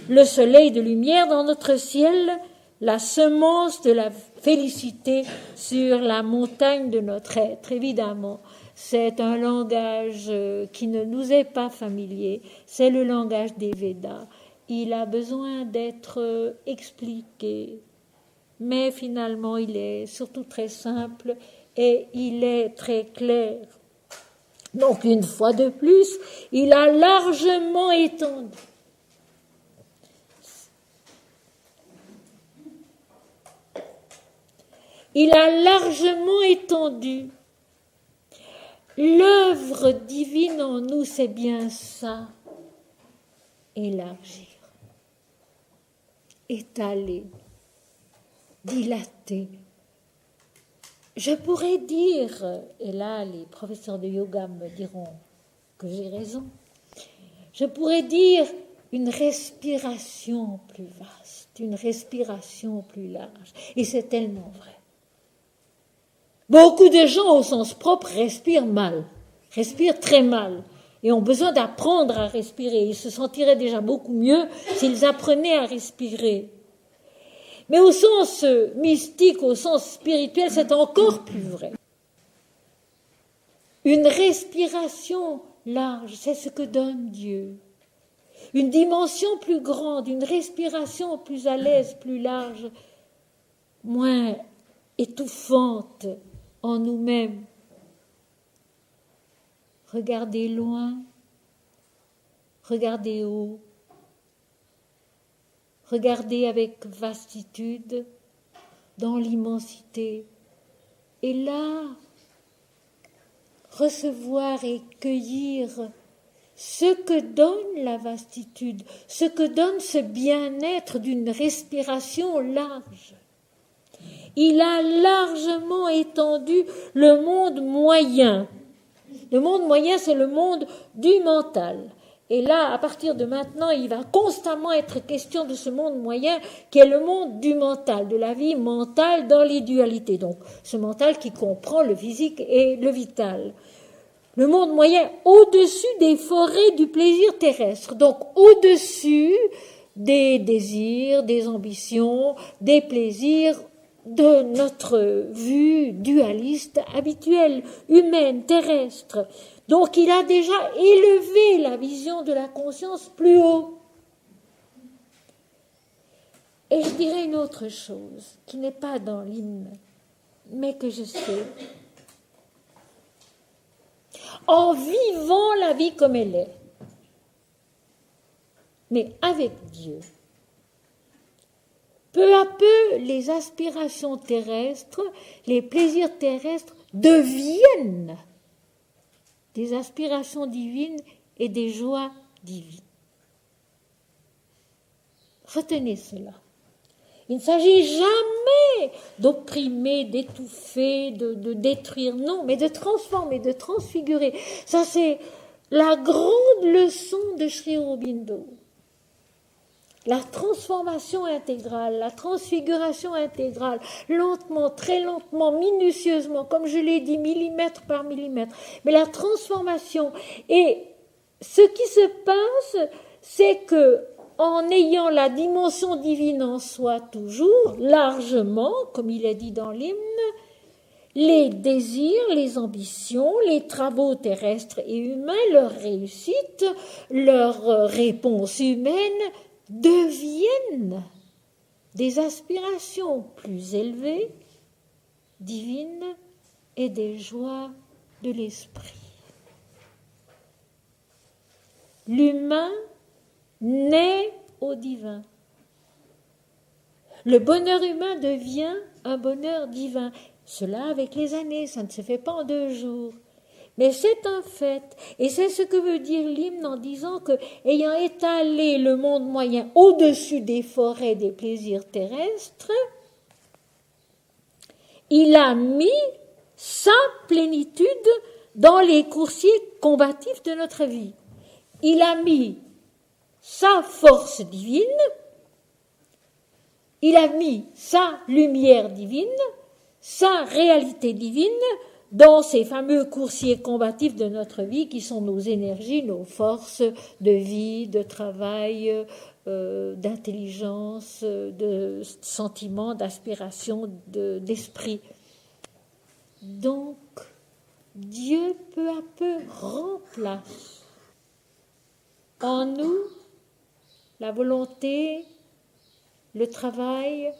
Speaker 1: le soleil de lumière dans notre ciel, la semence de la félicité sur la montagne de notre être. Évidemment, c'est un langage qui ne nous est pas familier, c'est le langage des Védas. Il a besoin d'être expliqué, mais finalement il est surtout très simple et il est très clair. Donc une fois de plus, il a largement étendu. Il a largement étendu. L'œuvre divine en nous, c'est bien ça. Élargir, étaler, dilater. Je pourrais dire, et là les professeurs de yoga me diront que j'ai raison, je pourrais dire une respiration plus vaste, une respiration plus large. Et c'est tellement vrai. Beaucoup de gens au sens propre respirent mal, respirent très mal, et ont besoin d'apprendre à respirer. Ils se sentiraient déjà beaucoup mieux s'ils apprenaient à respirer. Mais au sens mystique, au sens spirituel, c'est encore plus vrai. Une respiration large, c'est ce que donne Dieu. Une dimension plus grande, une respiration plus à l'aise, plus large, moins étouffante en nous-mêmes. Regardez loin, regardez haut, regardez avec vastitude dans l'immensité. Et là, recevoir et cueillir ce que donne la vastitude, ce que donne ce bien-être d'une respiration large. Il a largement étendu le monde moyen. Le monde moyen, c'est le monde du mental. Et là, à partir de maintenant, il va constamment être question de ce monde moyen qui est le monde du mental, de la vie mentale dans les dualités. Donc, ce mental qui comprend le physique et le vital. Le monde moyen au-dessus des forêts du plaisir terrestre. Donc, au-dessus des désirs, des ambitions, des plaisirs de notre vue dualiste habituelle, humaine, terrestre. Donc il a déjà élevé la vision de la conscience plus haut. Et je dirais une autre chose qui n'est pas dans l'hymne, mais que je sais. En vivant la vie comme elle est, mais avec Dieu, peu à peu, les aspirations terrestres, les plaisirs terrestres deviennent des aspirations divines et des joies divines. Retenez cela. Il ne s'agit jamais d'opprimer, d'étouffer, de détruire, non, mais de transformer, de transfigurer. Ça, c'est la grande leçon de Sri Aurobindo. La transformation intégrale, la transfiguration intégrale, lentement, très lentement, minutieusement, comme je l'ai dit, millimètre par millimètre. Mais la transformation, et ce qui se passe, c'est que en ayant la dimension divine en soi toujours, largement, comme il est dit dans l'hymne, les désirs, les ambitions, les travaux terrestres et humains, leur réussite, leur réponse humaine deviennent des aspirations plus élevées, divines et des joies de l'esprit. L'humain naît au divin. Le bonheur humain devient un bonheur divin. Cela avec les années, ça ne se fait pas en 2 jours. Mais c'est un fait, et c'est ce que veut dire l'hymne en disant que, ayant étalé le monde moyen au-dessus des forêts des plaisirs terrestres, il a mis sa plénitude dans les coursiers combatifs de notre vie. Il a mis sa force divine, il a mis sa lumière divine, sa réalité divine dans ces fameux coursiers combatifs de notre vie qui sont nos énergies, nos forces de vie, de travail, d'intelligence, de sentiments, d'aspiration, d'esprit. Donc, Dieu peu à peu remplace en nous la volonté, le travail,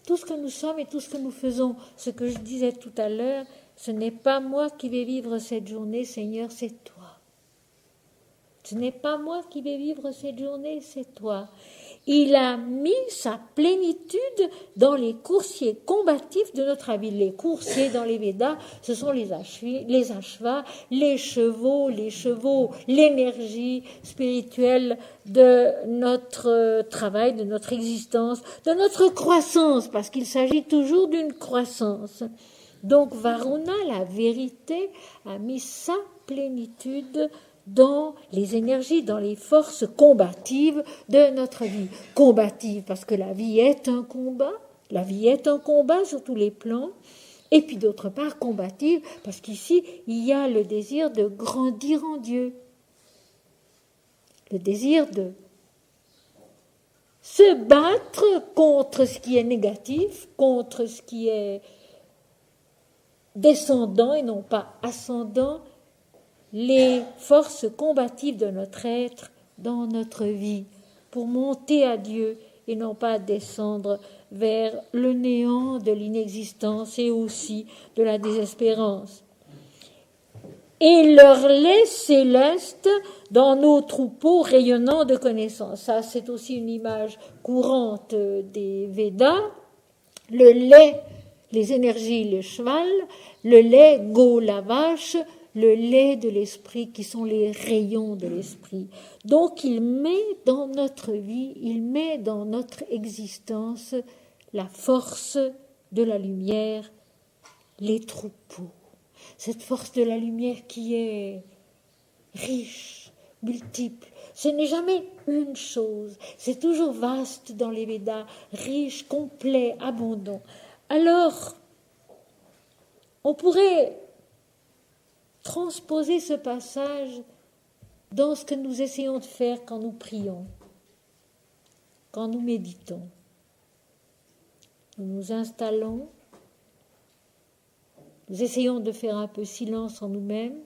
Speaker 1: tout ce que nous sommes et tout ce que nous faisons. Ce que je disais tout à l'heure, ce n'est pas moi qui vais vivre cette journée, Seigneur, c'est toi. Ce n'est pas moi qui vais vivre cette journée, c'est toi. Il a mis sa plénitude dans les coursiers combatifs de notre vie. Les coursiers dans les Védas, ce sont les ashvas, les chevaux, l'énergie spirituelle de notre travail, de notre existence, de notre croissance, parce qu'il s'agit toujours d'une croissance. Donc Varuna, la vérité, a mis sa plénitude dans les énergies, dans les forces combatives de notre vie. Combative parce que la vie est un combat sur tous les plans, et puis d'autre part combative parce qu'ici il y a le désir de grandir en Dieu, le désir de se battre contre ce qui est négatif, contre ce qui est descendant et non pas ascendant, les forces combatives de notre être dans notre vie, pour monter à Dieu et non pas descendre vers le néant de l'inexistence et aussi de la désespérance. Et leur lait céleste dans nos troupeaux rayonnants de connaissances. Ça, c'est aussi une image courante des Védas. Le lait, les énergies, le cheval, le lait, go, la vache, le lait de l'esprit qui sont les rayons de l'esprit. Donc il met dans notre vie, il met dans notre existence la force de la lumière, les troupeaux. Cette force de la lumière qui est riche, multiple. Ce n'est jamais une chose, c'est toujours vaste dans les Védas, riche, complet, abondant. Alors, on pourrait transposer ce passage dans ce que nous essayons de faire quand nous prions, quand nous méditons. Nous nous installons, nous essayons de faire un peu silence en nous-mêmes,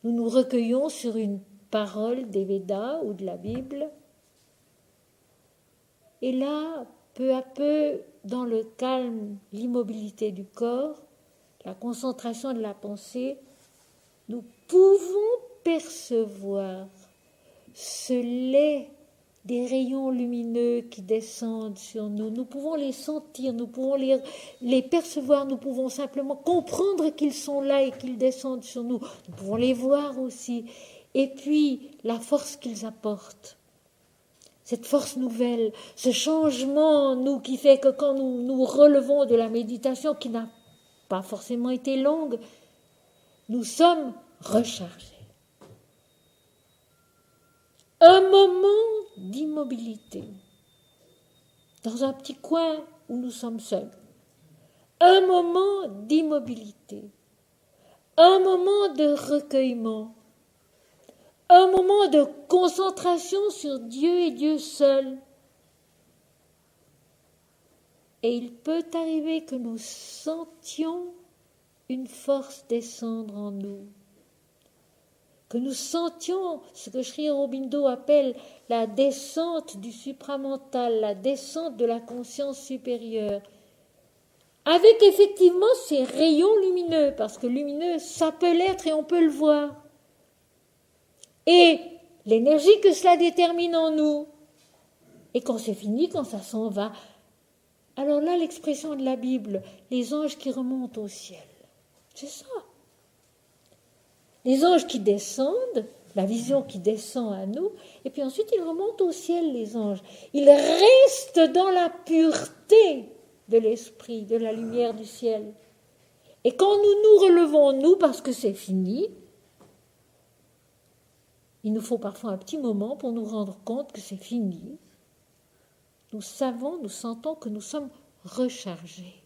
Speaker 1: nous nous recueillons sur une parole des Védas ou de la Bible, et là, peu à peu, dans le calme, l'immobilité du corps, la concentration de la pensée, nous pouvons percevoir ce lait des rayons lumineux qui descendent sur nous. Nous pouvons les sentir, nous pouvons les percevoir, nous pouvons simplement comprendre qu'ils sont là et qu'ils descendent sur nous. Nous pouvons les voir aussi. Et puis, la force qu'ils apportent. Cette force nouvelle, ce changement en nous qui fait que quand nous nous relevons de la méditation qui n'a pas forcément été longue, nous sommes rechargés. un moment d'immobilité, dans un petit coin où nous sommes seuls, un moment d'immobilité, un moment de recueillement, un moment de concentration sur Dieu et Dieu seul. Et il peut arriver que nous sentions une force descendre en nous, que nous sentions ce que Sri Aurobindo appelle la descente du supramental, la descente de la conscience supérieure, avec effectivement ces rayons lumineux, parce que lumineux, ça peut l'être et on peut le voir. Et l'énergie que cela détermine en nous. Et quand c'est fini, quand ça s'en va, alors là, l'expression de la Bible, les anges qui remontent au ciel, c'est ça. Les anges qui descendent, la vision qui descend à nous, et puis ensuite ils remontent au ciel, les anges. Ils restent dans la pureté de l'esprit, de la lumière du ciel. Et quand nous nous relevons, nous, parce que c'est fini, il nous faut parfois un petit moment pour nous rendre compte que c'est fini. Nous savons, nous sentons que nous sommes rechargés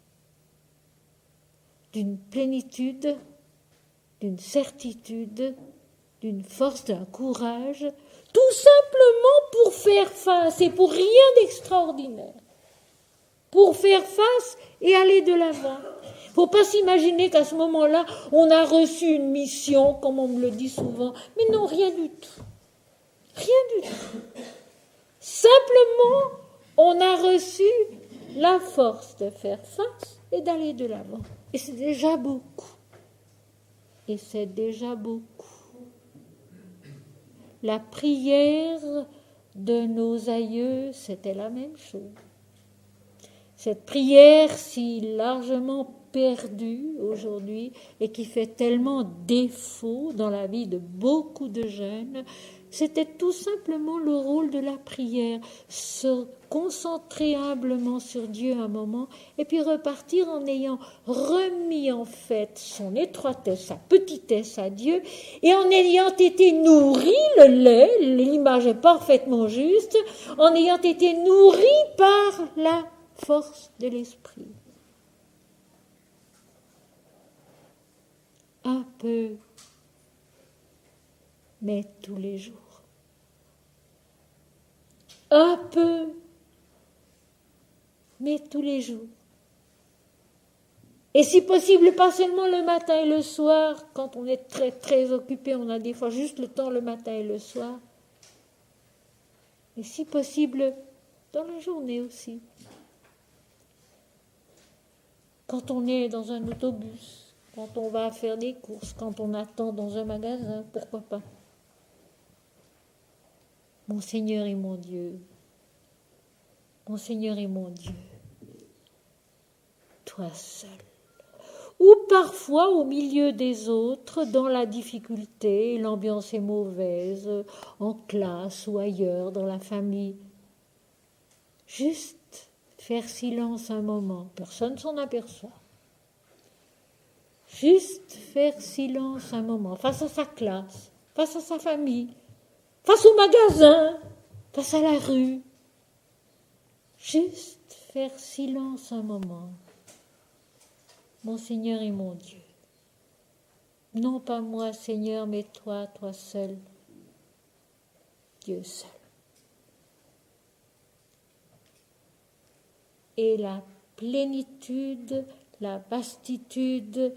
Speaker 1: d'une plénitude, d'une certitude, d'une force, d'un courage, tout simplement pour faire face, et pour rien d'extraordinaire. Pour faire face et aller de l'avant. Il ne faut pas s'imaginer qu'à ce moment-là, on a reçu une mission, comme on me le dit souvent. Mais non, rien du tout. Rien du tout. Simplement, on a reçu la force de faire face et d'aller de l'avant. Et c'est déjà beaucoup. Et c'est déjà beaucoup. La prière de nos aïeux, c'était la même chose. Cette prière si largement perdue aujourd'hui et qui fait tellement défaut dans la vie de beaucoup de jeunes, c'était tout simplement le rôle de la prière, se concentrer humblement sur Dieu un moment et puis repartir en ayant remis en fait son étroitesse, sa petitesse à Dieu et en ayant été nourri, le lait, l'image est parfaitement juste, en ayant été nourri par la force de l'esprit. Un peu, mais tous les jours. Un peu, mais tous les jours. Et si possible, pas seulement le matin et le soir, quand on est très très occupé, on a des fois juste le temps le matin et le soir. Et si possible, dans la journée aussi. Quand on est dans un autobus, quand on va faire des courses, quand on attend dans un magasin, pourquoi pas. Mon Seigneur est mon Dieu. Mon Seigneur est mon Dieu. Toi seul. Ou parfois au milieu des autres, dans la difficulté, l'ambiance est mauvaise, en classe ou ailleurs, dans la famille. Juste faire silence un moment, personne ne s'en aperçoit. Juste faire silence un moment, face à sa classe, face à sa famille, face au magasin, face à la rue. Juste faire silence un moment. Mon Seigneur est mon Dieu. Non pas moi, Seigneur, mais toi, toi seul, Dieu seul. Et la plénitude, la vastitude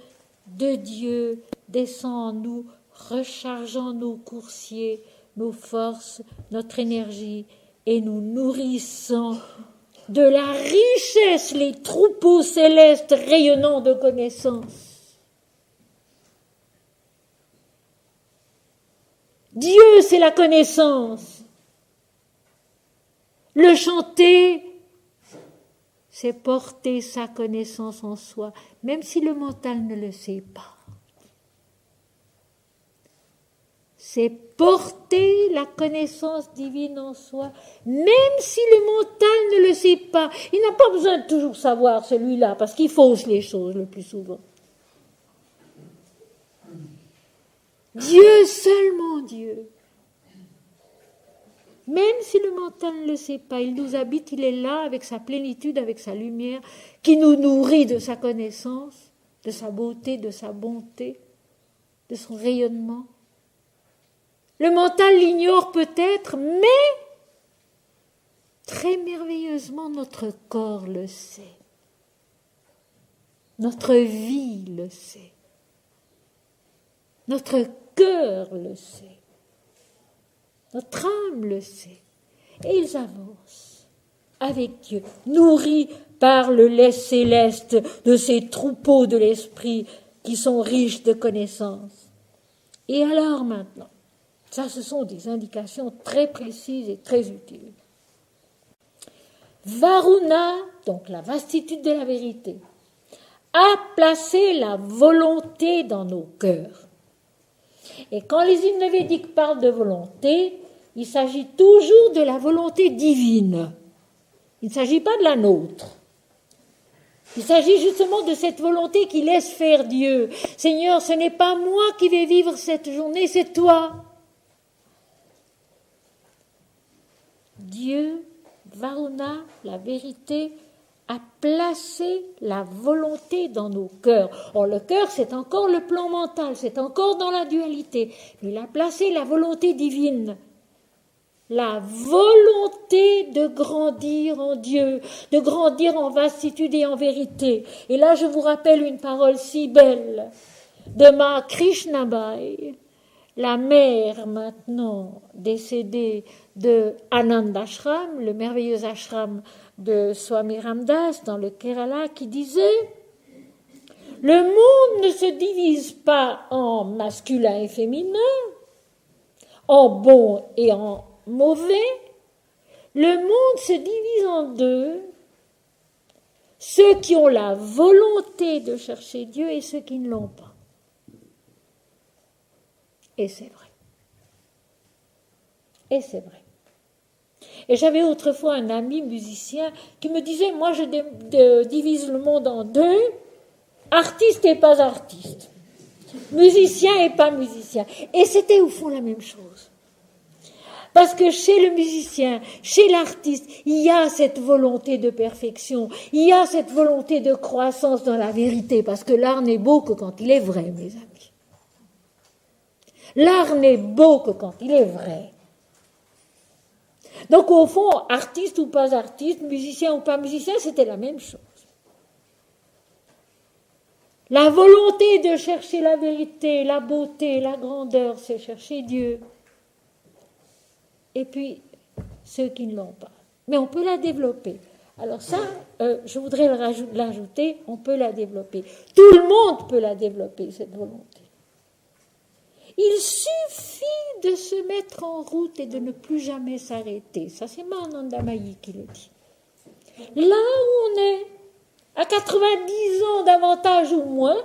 Speaker 1: de Dieu descend en nous, rechargeant nos coursiers, nos forces, notre énergie, et nous nourrissant de la richesse, les troupeaux célestes rayonnants de connaissance. Dieu, c'est la connaissance. Le chanter, c'est porter sa connaissance en soi, même si le mental ne le sait pas. C'est porter la connaissance divine en soi, même si le mental ne le sait pas. Il n'a pas besoin de toujours savoir celui-là, parce qu'il fausse les choses le plus souvent. Dieu, seulement Dieu. Même si le mental ne le sait pas, il nous habite, il est là avec sa plénitude, avec sa lumière, qui nous nourrit de sa connaissance, de sa beauté, de sa bonté, de son rayonnement. Le mental l'ignore peut-être, mais très merveilleusement notre corps le sait. Notre vie le sait. Notre cœur le sait. Notre âme le sait. Et ils avancent avec Dieu, nourris par le lait céleste de ces troupeaux de l'esprit qui sont riches de connaissances. Et alors maintenant, ça ce sont des indications très précises et très utiles. Varuna, donc la vastitude de la vérité, a placé la volonté dans nos cœurs. Et quand les hymnes védiques parlent de volonté, il s'agit toujours de la volonté divine. Il ne s'agit pas de la nôtre. Il s'agit justement de cette volonté qui laisse faire Dieu. Seigneur, ce n'est pas moi qui vais vivre cette journée, c'est toi. Dieu, Varuna, la vérité, a placé la volonté dans nos cœurs. Or, le cœur, c'est encore le plan mental, c'est encore dans la dualité. Mais il a placé la volonté divine. La volonté de grandir en Dieu, de grandir en vastitude et en vérité. Et là, je vous rappelle une parole si belle de Ma Krishnabai, la mère maintenant décédée de Anand Ashram, le merveilleux ashram de Swami Ramdas dans le Kerala, qui disait « Le monde ne se divise pas en masculin et féminin, en bon et en mauvais, le monde se divise en deux, ceux qui ont la volonté de chercher Dieu et ceux qui ne l'ont pas. » Et c'est vrai. Et c'est vrai. Et j'avais autrefois un ami musicien qui me disait, moi je divise le monde en deux, artiste et pas artiste, musicien et pas musicien. Et c'était au fond la même chose. Parce que chez le musicien, chez l'artiste, il y a cette volonté de perfection, il y a cette volonté de croissance dans la vérité, parce que l'art n'est beau que quand il est vrai, mes amis. L'art n'est beau que quand il est vrai. Donc au fond, artiste ou pas artiste, musicien ou pas musicien, c'était la même chose. La volonté de chercher la vérité, la beauté, la grandeur, c'est chercher Dieu. Et puis, ceux qui ne l'ont pas. Mais on peut la développer. Alors ça, je voudrais l'ajouter, on peut la développer. Tout le monde peut la développer, cette volonté. Il suffit de se mettre en route et de ne plus jamais s'arrêter. Ça, c'est Mahananda Mayi qui le dit. Là où on est, à 90 ans davantage ou moins,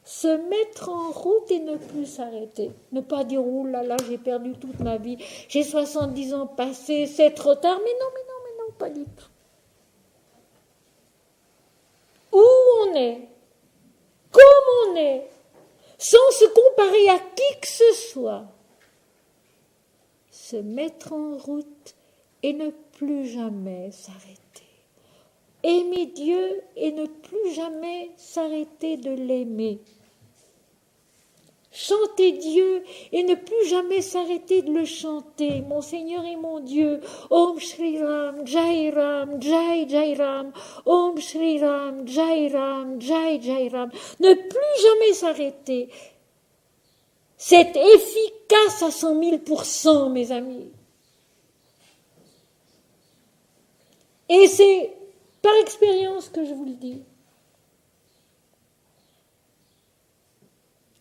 Speaker 1: se mettre en route et ne plus s'arrêter. Ne pas dire, oh là là, j'ai perdu toute ma vie, j'ai 70 ans passés, c'est trop tard. Mais non, pas du tout. Où on est, comme on est, sans se comparer à qui que ce soit, se mettre en route et ne plus jamais s'arrêter. Aimer Dieu et ne plus jamais s'arrêter de l'aimer. Chanter Dieu et ne plus jamais s'arrêter de le chanter. Mon Seigneur et mon Dieu, Om Shri Ram, Jai Ram, Jai Jai Ram, Om Shri Ram, Jai Ram, Jai Jai Ram. Ne plus jamais s'arrêter. C'est efficace à 100 000%, mes amis. Et c'est par expérience que je vous le dis.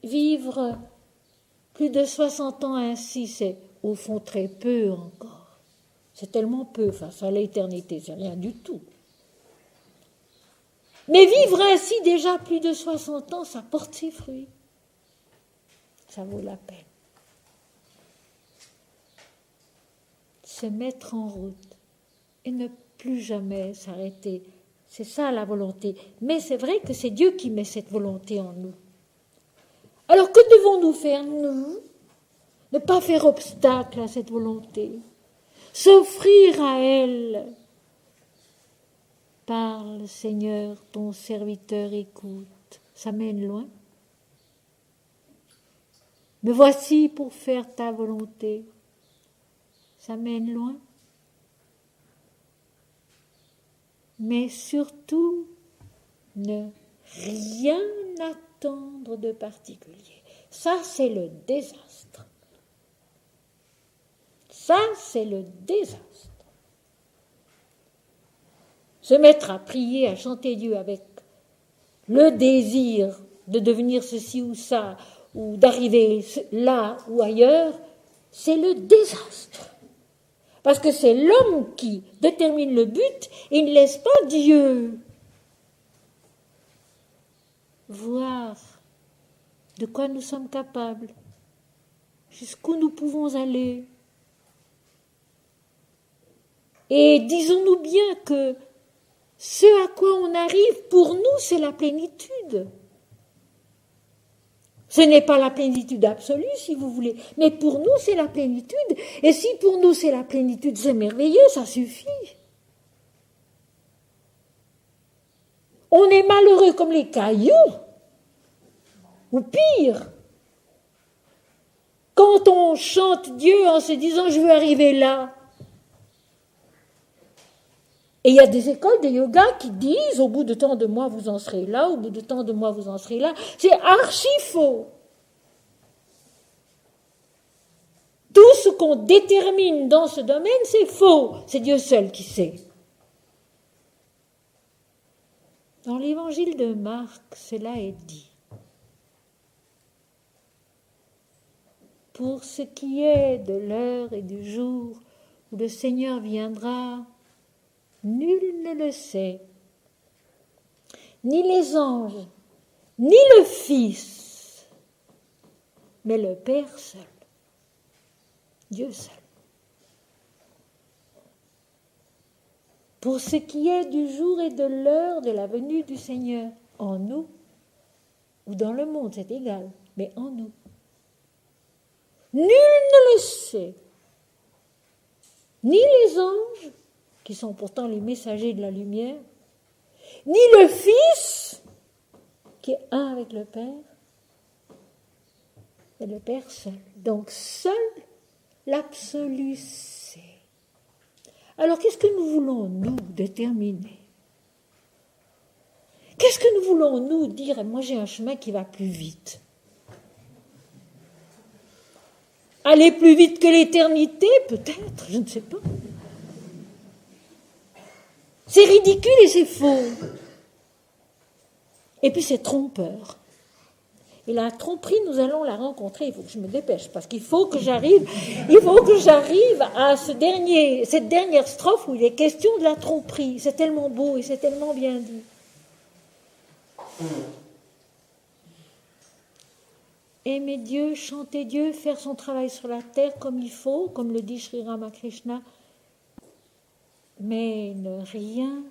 Speaker 1: Vivre plus de 60 ans ainsi, c'est au fond très peu encore. C'est tellement peu face à l'éternité, c'est rien du tout. Mais vivre ainsi déjà plus de 60 ans, ça porte ses fruits. Ça vaut la peine. Se mettre en route et ne plus jamais s'arrêter. C'est ça la volonté. Mais c'est vrai que c'est Dieu qui met cette volonté en nous. Alors que devons-nous faire, nous, ne pas faire obstacle à cette volonté, s'offrir à elle. Parle, Seigneur, ton serviteur écoute. Ça mène loin. Me voici pour faire ta volonté. Ça mène loin. Mais surtout, ne rien attendre de particulier. Ça, c'est le désastre. Ça, c'est le désastre. Se mettre à prier, à chanter Dieu avec le désir de devenir ceci ou ça, ou d'arriver là ou ailleurs, c'est le désastre. Parce que c'est l'homme qui détermine le but et ne laisse pas Dieu voir de quoi nous sommes capables, jusqu'où nous pouvons aller. Et disons-nous bien que ce à quoi on arrive, pour nous, c'est la plénitude. Ce n'est pas la plénitude absolue, si vous voulez, mais pour nous, c'est la plénitude. Et si pour nous, c'est la plénitude, c'est merveilleux, ça suffit. On est malheureux comme les cailloux, ou pire, quand on chante Dieu en se disant « je veux arriver là ». Et il y a des écoles de yoga qui disent, au bout de tant de mois, vous en serez là, au bout de tant de mois, vous en serez là. C'est archi faux. Tout ce qu'on détermine dans ce domaine, c'est faux. C'est Dieu seul qui sait. Dans l'évangile de Marc, cela est dit. Pour ce qui est de l'heure et du jour où le Seigneur viendra, nul ne le sait, ni les anges, ni le Fils, mais le Père seul, Dieu seul. Pour ce qui est du jour et de l'heure de la venue du Seigneur, en nous, ou dans le monde, c'est égal, mais en nous. Nul ne le sait, ni les anges, qui sont pourtant les messagers de la lumière, ni le Fils, qui est un avec le Père, et le Père seul. Donc seul l'absolu sait. Alors qu'est-ce que nous voulons, nous, déterminer? Qu'est-ce que nous voulons, nous, dire? Moi, j'ai un chemin qui va plus vite. Aller plus vite que l'éternité, peut-être, je ne sais pas. C'est ridicule et c'est faux. Et puis c'est trompeur. Et la tromperie, nous allons la rencontrer. Il faut que je me dépêche parce qu'il faut que j'arrive à cette dernière strophe où il est question de la tromperie. C'est tellement beau et c'est tellement bien dit. Aimer Dieu, chanter Dieu, faire son travail sur la terre comme il faut, comme le dit Sri Ramakrishna, mais ne rien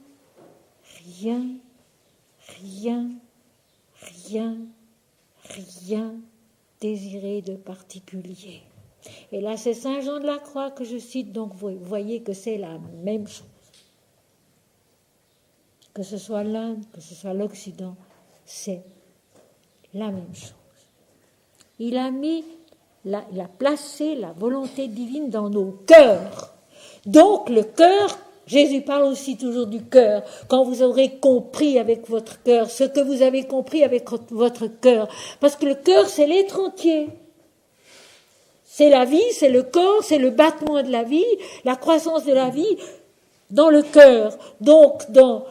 Speaker 1: désirer de particulier. Et là, c'est Saint Jean de la Croix que je cite, donc vous voyez que c'est la même chose. Que ce soit l'Inde, que ce soit l'Occident, c'est la même chose. Il a placé la volonté divine dans nos cœurs. Donc le cœur, Jésus parle aussi toujours du cœur. Quand vous aurez compris avec votre cœur ce que vous avez compris avec votre cœur. Parce que le cœur, c'est l'être entier. C'est la vie, c'est le corps, c'est le battement de la vie, la croissance de la vie dans le cœur. Donc, dans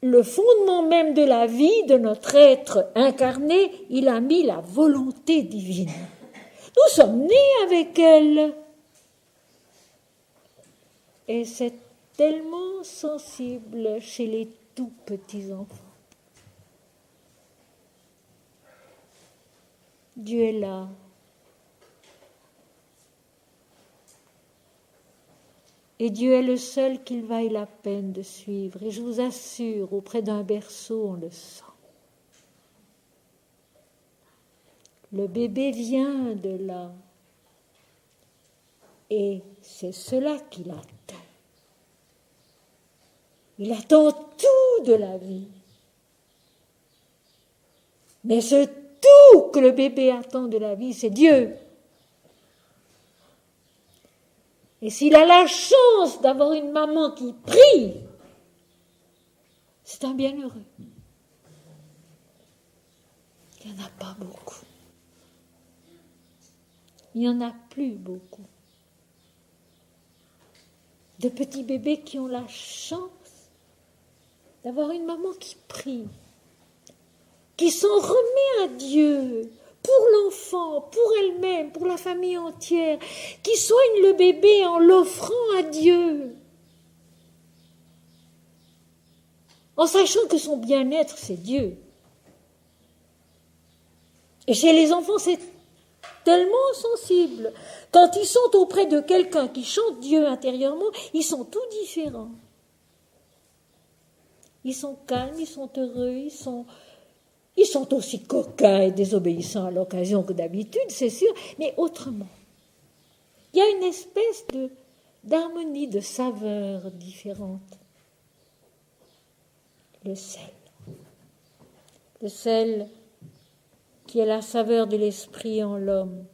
Speaker 1: le fondement même de la vie, de notre être incarné, il a mis la volonté divine. Nous sommes nés avec elle. Et c'est tellement sensible chez les tout petits enfants. Dieu est là. Et Dieu est le seul qu'il vaille la peine de suivre. Et je vous assure, auprès d'un berceau, on le sent. Le bébé vient de là. Et c'est cela qu'il attend. Il attend tout de la vie. Mais ce tout que le bébé attend de la vie, c'est Dieu. Et s'il a la chance d'avoir une maman qui prie, c'est un bienheureux. Il n'y en a pas beaucoup. Il n'y en a plus beaucoup. De petits bébés qui ont la chance d'avoir une maman qui prie, qui s'en remet à Dieu pour l'enfant, pour elle-même, pour la famille entière, qui soigne le bébé en l'offrant à Dieu, en sachant que son bien-être, c'est Dieu. Et chez les enfants, c'est tellement sensible. Quand ils sont auprès de quelqu'un qui chante Dieu intérieurement, ils sont tout différents. Ils sont calmes, ils sont heureux, ils sont aussi coquins et désobéissants à l'occasion que d'habitude, c'est sûr, mais autrement. Il y a une espèce d'harmonie, de saveur différente. Le sel. Le sel qui est la saveur de l'esprit en l'homme.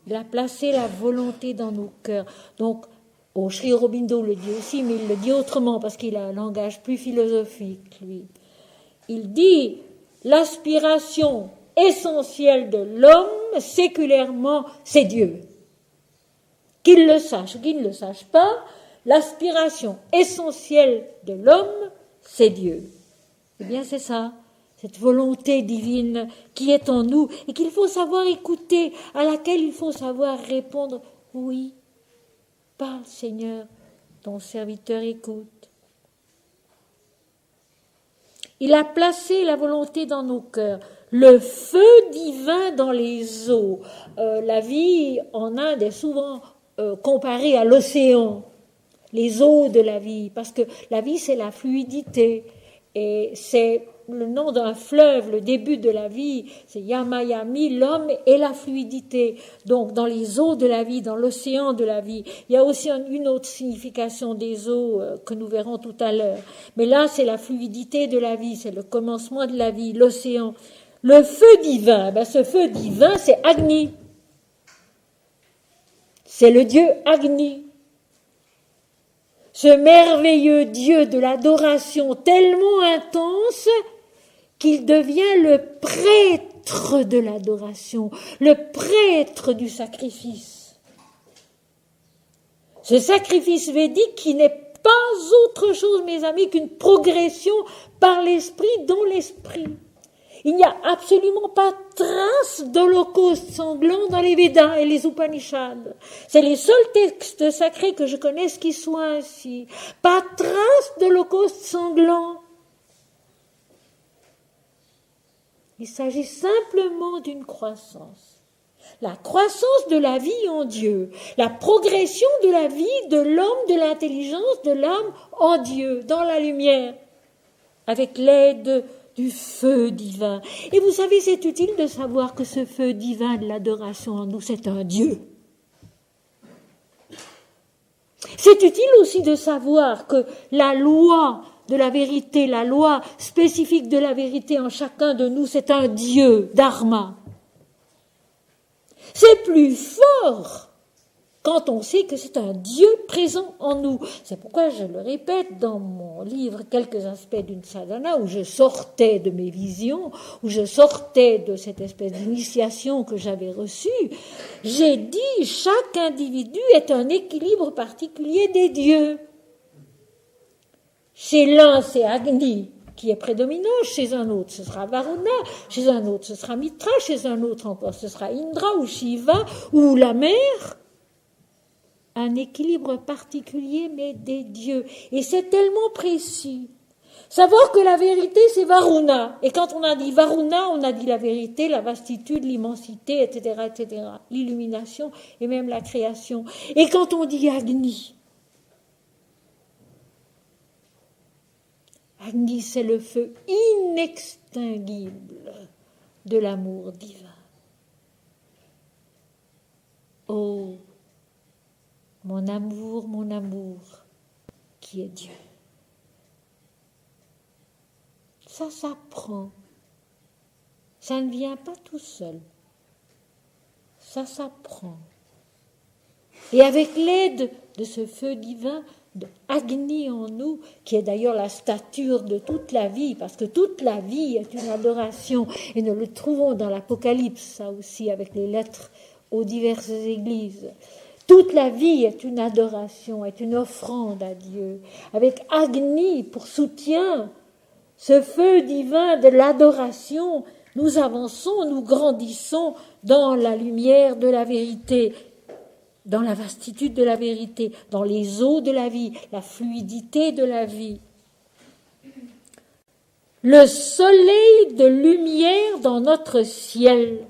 Speaker 1: Il a placé la volonté dans nos cœurs. Donc, Sri Aurobindo le dit aussi, mais il le dit autrement parce qu'il a un langage plus philosophique, lui. Il dit l'aspiration essentielle de l'homme, séculairement, c'est Dieu. Qu'il le sache ou qu'il ne le sache pas, l'aspiration essentielle de l'homme, c'est Dieu. Eh bien, c'est ça, cette volonté divine qui est en nous et qu'il faut savoir écouter, à laquelle il faut savoir répondre « Oui, parle Seigneur, ton serviteur écoute ». Il a placé la volonté dans nos cœurs, le feu divin dans les eaux. La vie en Inde est souvent comparée à l'océan, les eaux de la vie, parce que la vie c'est la fluidité et c'est le nom d'un fleuve, le début de la vie, c'est Yamayami, l'homme et la fluidité. Donc dans les eaux de la vie, dans l'océan de la vie, il y a aussi une autre signification des eaux que nous verrons tout à l'heure. Mais là, c'est la fluidité de la vie, c'est le commencement de la vie, l'océan. Le feu divin, ce feu divin, c'est Agni. C'est le Dieu Agni. Ce merveilleux Dieu de l'adoration tellement intense qu'il devient le prêtre de l'adoration, le prêtre du sacrifice. Ce sacrifice védique qui n'est pas autre chose, mes amis, qu'une progression par l'esprit dans l'esprit. Il n'y a absolument pas trace d'holocauste sanglant dans les Védas et les Upanishads. C'est les seuls textes sacrés que je connaisse qui soient ainsi. Pas trace d'holocauste sanglant. Il s'agit simplement d'une croissance. La croissance de la vie en Dieu, la progression de la vie de l'homme, de l'intelligence de l'âme en Dieu, dans la lumière, avec l'aide du feu divin. Et vous savez, c'est utile de savoir que ce feu divin de l'adoration en nous, c'est un Dieu. C'est utile aussi de savoir que la loi de la vérité, la loi spécifique de la vérité en chacun de nous, c'est un Dieu, Dharma. C'est plus fort quand on sait que c'est un Dieu présent en nous. C'est pourquoi je le répète dans mon livre « Quelques aspects d'une sadhana » où je sortais de mes visions, où je sortais de cette espèce d'initiation que j'avais reçue. J'ai dit « Chaque individu est un équilibre particulier des dieux ». Chez l'un, c'est Agni qui est prédominant, chez un autre, ce sera Varuna, chez un autre, ce sera Mitra, chez un autre encore, ce sera Indra ou Shiva ou la mer. Un équilibre particulier, mais des dieux. Et c'est tellement précis. Savoir que la vérité, c'est Varuna. Et quand on a dit Varuna, on a dit la vérité, la vastitude, l'immensité, etc., etc., l'illumination et même la création. Et quand on dit Agni, Agni, c'est le feu inextinguible de l'amour divin. Oh, mon amour, qui est Dieu. Ça s'apprend. Ça ne vient pas tout seul. Ça s'apprend. Et avec l'aide de ce feu divin, de Agni en nous, qui est d'ailleurs la stature de toute la vie, parce que toute la vie est une adoration, et nous le trouvons dans l'Apocalypse, ça aussi, avec les lettres aux diverses églises. Toute la vie est une adoration, est une offrande à Dieu, avec Agni pour soutien, ce feu divin de l'adoration. Nous avançons, nous grandissons dans la lumière de la vérité, dans la vastitude de la vérité, dans les eaux de la vie, la fluidité de la vie. Le soleil de lumière dans notre ciel,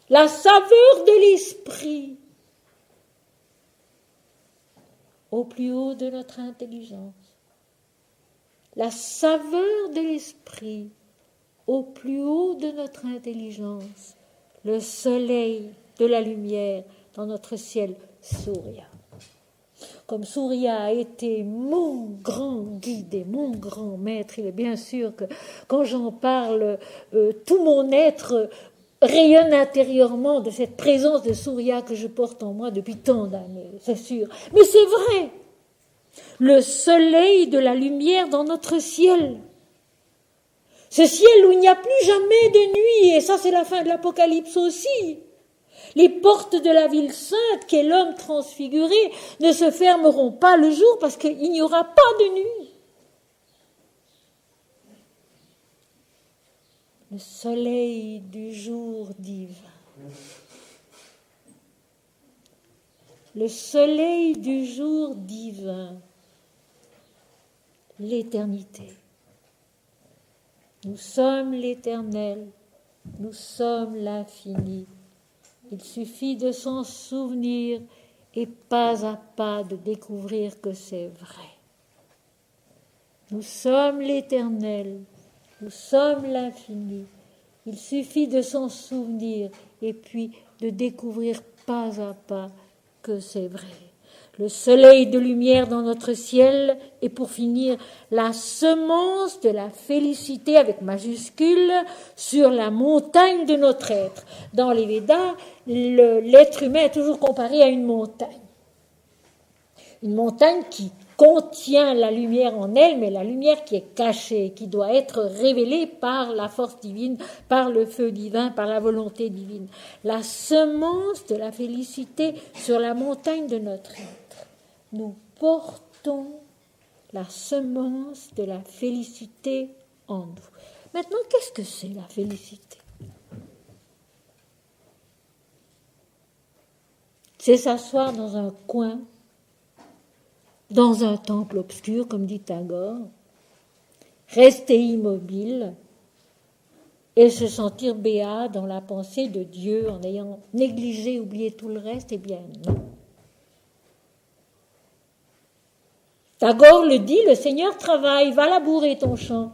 Speaker 1: la saveur de l'esprit, au plus haut de notre intelligence. La saveur de l'esprit, au plus haut de notre intelligence. Le soleil de la lumière dans notre ciel, Surya. Comme Surya a été mon grand guide et mon grand maître, il est bien sûr que quand j'en parle, tout mon être rayonne intérieurement de cette présence de Surya que je porte en moi depuis tant d'années, c'est sûr. Mais c'est vrai, le soleil de la lumière dans notre ciel. Ce ciel où il n'y a plus jamais de nuit, et ça c'est la fin de l'Apocalypse aussi. Les portes de la ville sainte, qu'est l'homme transfiguré, ne se fermeront pas le jour parce qu'il n'y aura pas de nuit. Le soleil du jour divin. Le soleil du jour divin. L'éternité. Nous sommes l'éternel, nous sommes l'infini. Il suffit de s'en souvenir et pas à pas de découvrir que c'est vrai. Nous sommes l'éternel, nous sommes l'infini. Il suffit de s'en souvenir et puis de découvrir pas à pas que c'est vrai. Le soleil de lumière dans notre ciel et pour finir, la semence de la félicité avec majuscule sur la montagne de notre être. Dans les Védas, l'être humain est toujours comparé à une montagne. Une montagne qui contient la lumière en elle, mais la lumière qui est cachée, qui doit être révélée par la force divine, par le feu divin, par la volonté divine. La semence de la félicité sur la montagne de notre être. Nous portons la semence de la félicité en nous. Maintenant, qu'est-ce que c'est la félicité? C'est s'asseoir dans un coin, dans un temple obscur, comme dit Tagore, rester immobile et se sentir béat dans la pensée de Dieu en ayant négligé, oublié tout le reste. Eh bien, non. Tagore le dit, le Seigneur travaille, va labourer ton champ.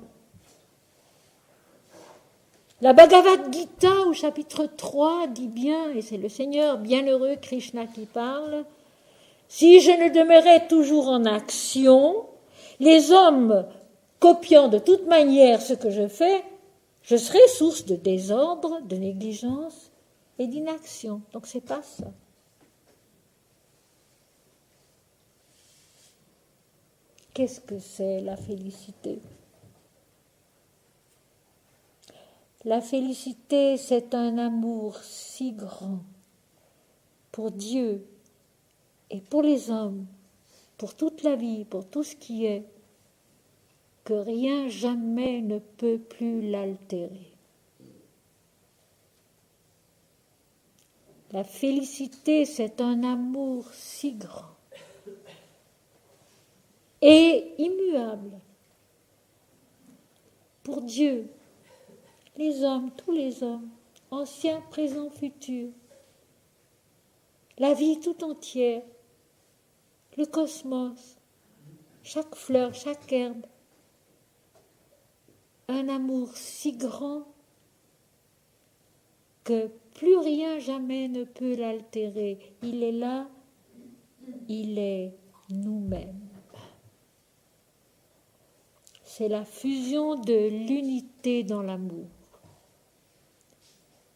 Speaker 1: La Bhagavad Gita au chapitre 3 dit bien, et c'est le Seigneur bienheureux Krishna qui parle, si je ne demeurais toujours en action, les hommes copiant de toute manière ce que je fais, je serais source de désordre, de négligence et d'inaction. Donc c'est pas ça. Qu'est-ce que c'est la félicité? La félicité, c'est un amour si grand pour Dieu et pour les hommes, pour toute la vie, pour tout ce qui est, que rien jamais ne peut plus l'altérer. La félicité, c'est un amour si grand et immuable pour Dieu, les hommes, tous les hommes, anciens, présents, futurs, la vie tout entière, le cosmos, chaque fleur, chaque herbe, un amour si grand que plus rien jamais ne peut l'altérer. Il est là il est nous-mêmes. C'est la fusion de l'unité dans l'amour.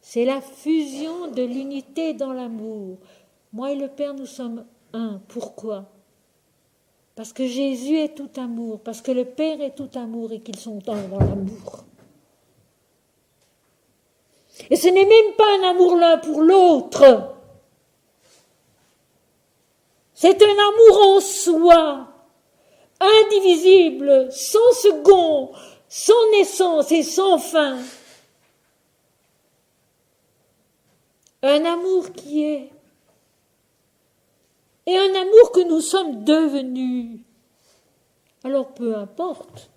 Speaker 1: C'est la fusion de l'unité dans l'amour. Moi et le Père, nous sommes un. Pourquoi ? Parce que Jésus est tout amour, parce que le Père est tout amour et qu'ils sont un dans l'amour. Et ce n'est même pas un amour l'un pour l'autre. C'est un amour en soi, indivisible, sans second, sans naissance et sans fin. Un amour qui est. Et un amour que nous sommes devenus. Alors peu importe,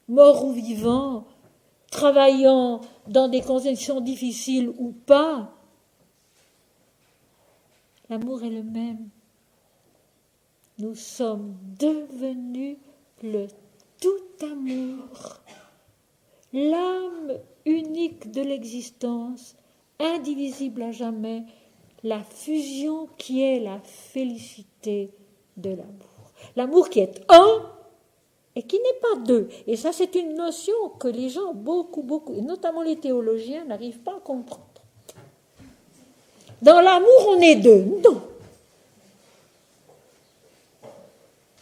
Speaker 1: mort ou vivant, travaillant dans des conditions difficiles ou pas, l'amour est le même. Nous sommes devenus le tout amour, l'âme unique de l'existence, indivisible à jamais, la fusion qui est la félicité de l'amour. L'amour qui est un et qui n'est pas deux. Et ça, c'est une notion que les gens, beaucoup, et notamment les théologiens, n'arrivent pas à comprendre. Dans l'amour, on est deux. Non.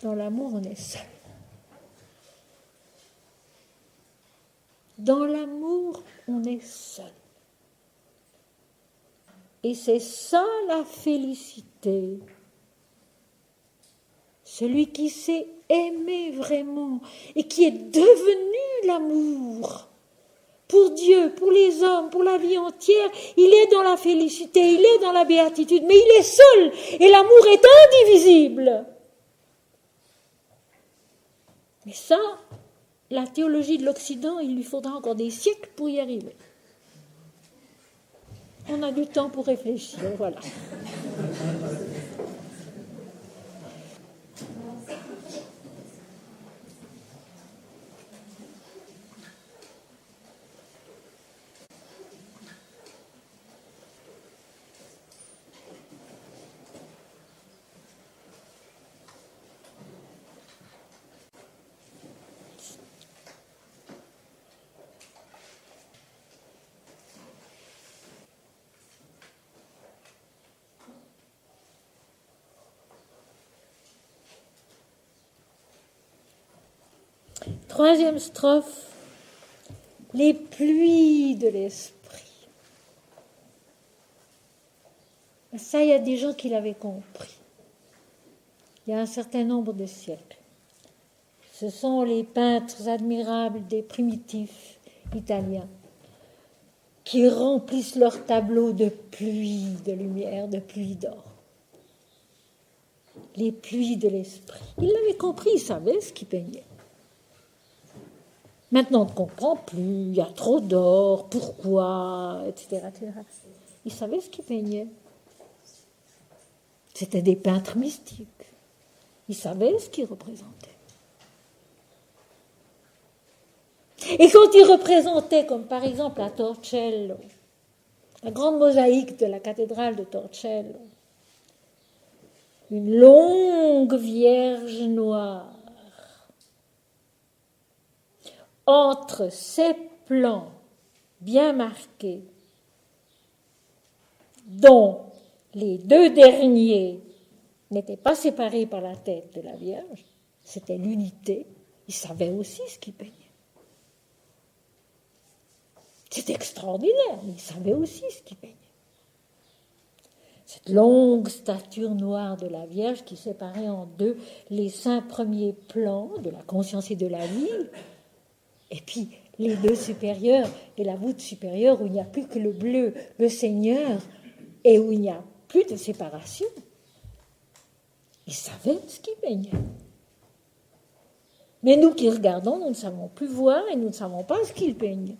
Speaker 1: Dans l'amour, on est seul. Dans l'amour, on est seul. Et c'est ça la félicité. Celui qui sait aimer vraiment et qui est devenu l'amour pour Dieu, pour les hommes, pour la vie entière, il est dans la félicité, il est dans la béatitude, mais il est seul et l'amour est indivisible. Mais ça, la théologie de l'Occident, il lui faudra encore des siècles pour y arriver. On a du temps pour réfléchir, voilà. Troisième strophe, les pluies de l'esprit. Ça, il y a des gens qui l'avaient compris. Il y a un certain nombre de siècles. Ce sont les peintres admirables des primitifs italiens qui remplissent leurs tableaux de pluie de lumière, de pluie d'or. Les pluies de l'esprit. Ils l'avaient compris, ils savaient ce qui peignait. Maintenant, on ne comprend plus, il y a trop d'or, pourquoi, etc., etc. Ils savaient ce qu'ils peignaient. C'était des peintres mystiques. Ils savaient ce qu'ils représentaient. Et quand ils représentaient, comme par exemple à Torcello, la grande mosaïque de la cathédrale de Torcello, une longue Vierge noire, entre ces plans bien marqués, dont les deux derniers n'étaient pas séparés par la tête de la Vierge, c'était l'unité, ils savaient aussi ce qu'ils peignaient. C'était extraordinaire, mais ils savaient aussi ce qu'ils peignaient. Cette longue stature noire de la Vierge qui séparait en deux les 5 premiers plans de la conscience et de la vie, et puis les deux supérieurs et la voûte supérieure où il n'y a plus que le bleu, le Seigneur, et où il n'y a plus de séparation. Ils savaient ce qu'ils peignaient. Mais nous qui regardons, nous ne savons plus voir et nous ne savons pas ce qu'ils peignent.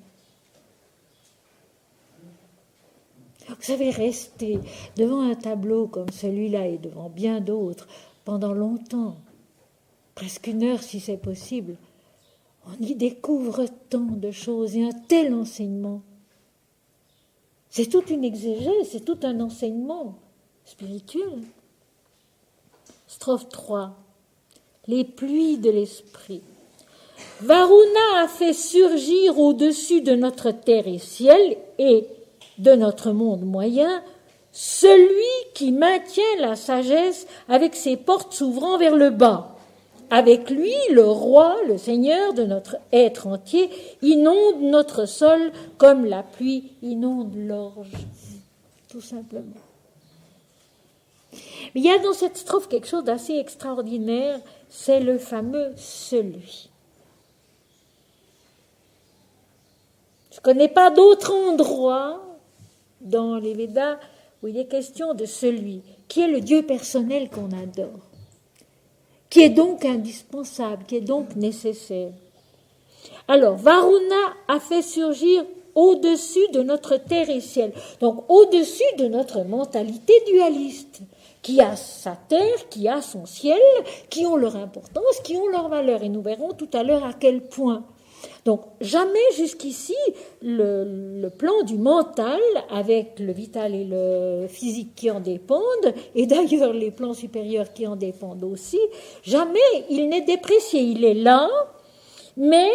Speaker 1: Vous savez, rester devant un tableau comme celui-là et devant bien d'autres pendant longtemps, presque 1 heure si c'est possible, on y découvre tant de choses et un tel enseignement. C'est toute une exégèse, c'est tout un enseignement spirituel. Strophe 3. Les pluies de l'esprit. Varuna a fait surgir au-dessus de notre terre et ciel et de notre monde moyen celui qui maintient la sagesse avec ses portes s'ouvrant vers le bas. Avec lui, le roi, le seigneur de notre être entier, inonde notre sol comme la pluie inonde l'orge. Tout simplement. Mais il y a dans cette strophe quelque chose d'assez extraordinaire, c'est le fameux « celui ». Je ne connais pas d'autre endroit dans les Védas où il est question de celui qui est le Dieu personnel qu'on adore, qui est donc indispensable, qui est donc nécessaire. Alors, Varuna a fait surgir au-dessus de notre terre et ciel, donc au-dessus de notre mentalité dualiste, qui a sa terre, qui a son ciel, qui ont leur importance, qui ont leur valeur. Et nous verrons tout à l'heure à quel point. Donc, jamais jusqu'ici, le plan du mental, avec le vital et le physique qui en dépendent, et d'ailleurs les plans supérieurs qui en dépendent aussi, jamais il n'est déprécié. Il est là, mais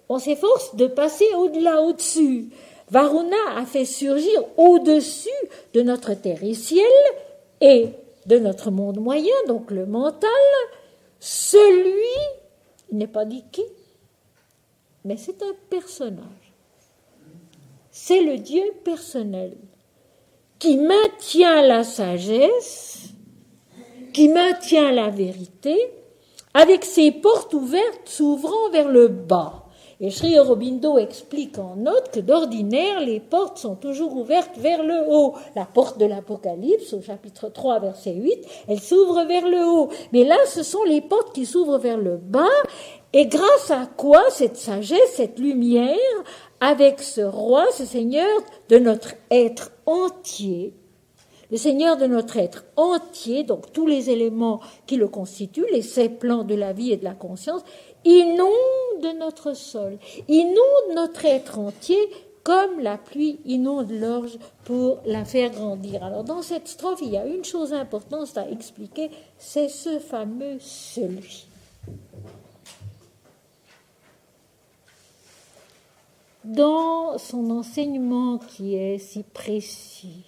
Speaker 1: on s'efforce de passer au-delà, au-dessus. Varuna a fait surgir au-dessus de notre terre et ciel et de notre monde moyen, donc le mental, celui, il n'est pas dit qui, mais c'est un personnage. C'est le Dieu personnel qui maintient la sagesse, qui maintient la vérité, avec ses portes ouvertes s'ouvrant vers le bas. Et Sri Aurobindo explique en note que d'ordinaire, les portes sont toujours ouvertes vers le haut. La porte de l'Apocalypse, au chapitre 3, verset 8, elle s'ouvre vers le haut. Mais là, ce sont les portes qui s'ouvrent vers le bas. Et grâce à quoi cette sagesse, cette lumière, avec ce roi, ce Seigneur de notre être entier, le Seigneur de notre être entier, donc tous les éléments qui le constituent, les 7 plans de la vie et de la conscience, inonde notre sol, inonde notre être entier comme la pluie inonde l'orge pour la faire grandir. Alors dans cette strophe, il y a une chose importante à expliquer, c'est ce fameux celui. Dans son enseignement qui est si précis,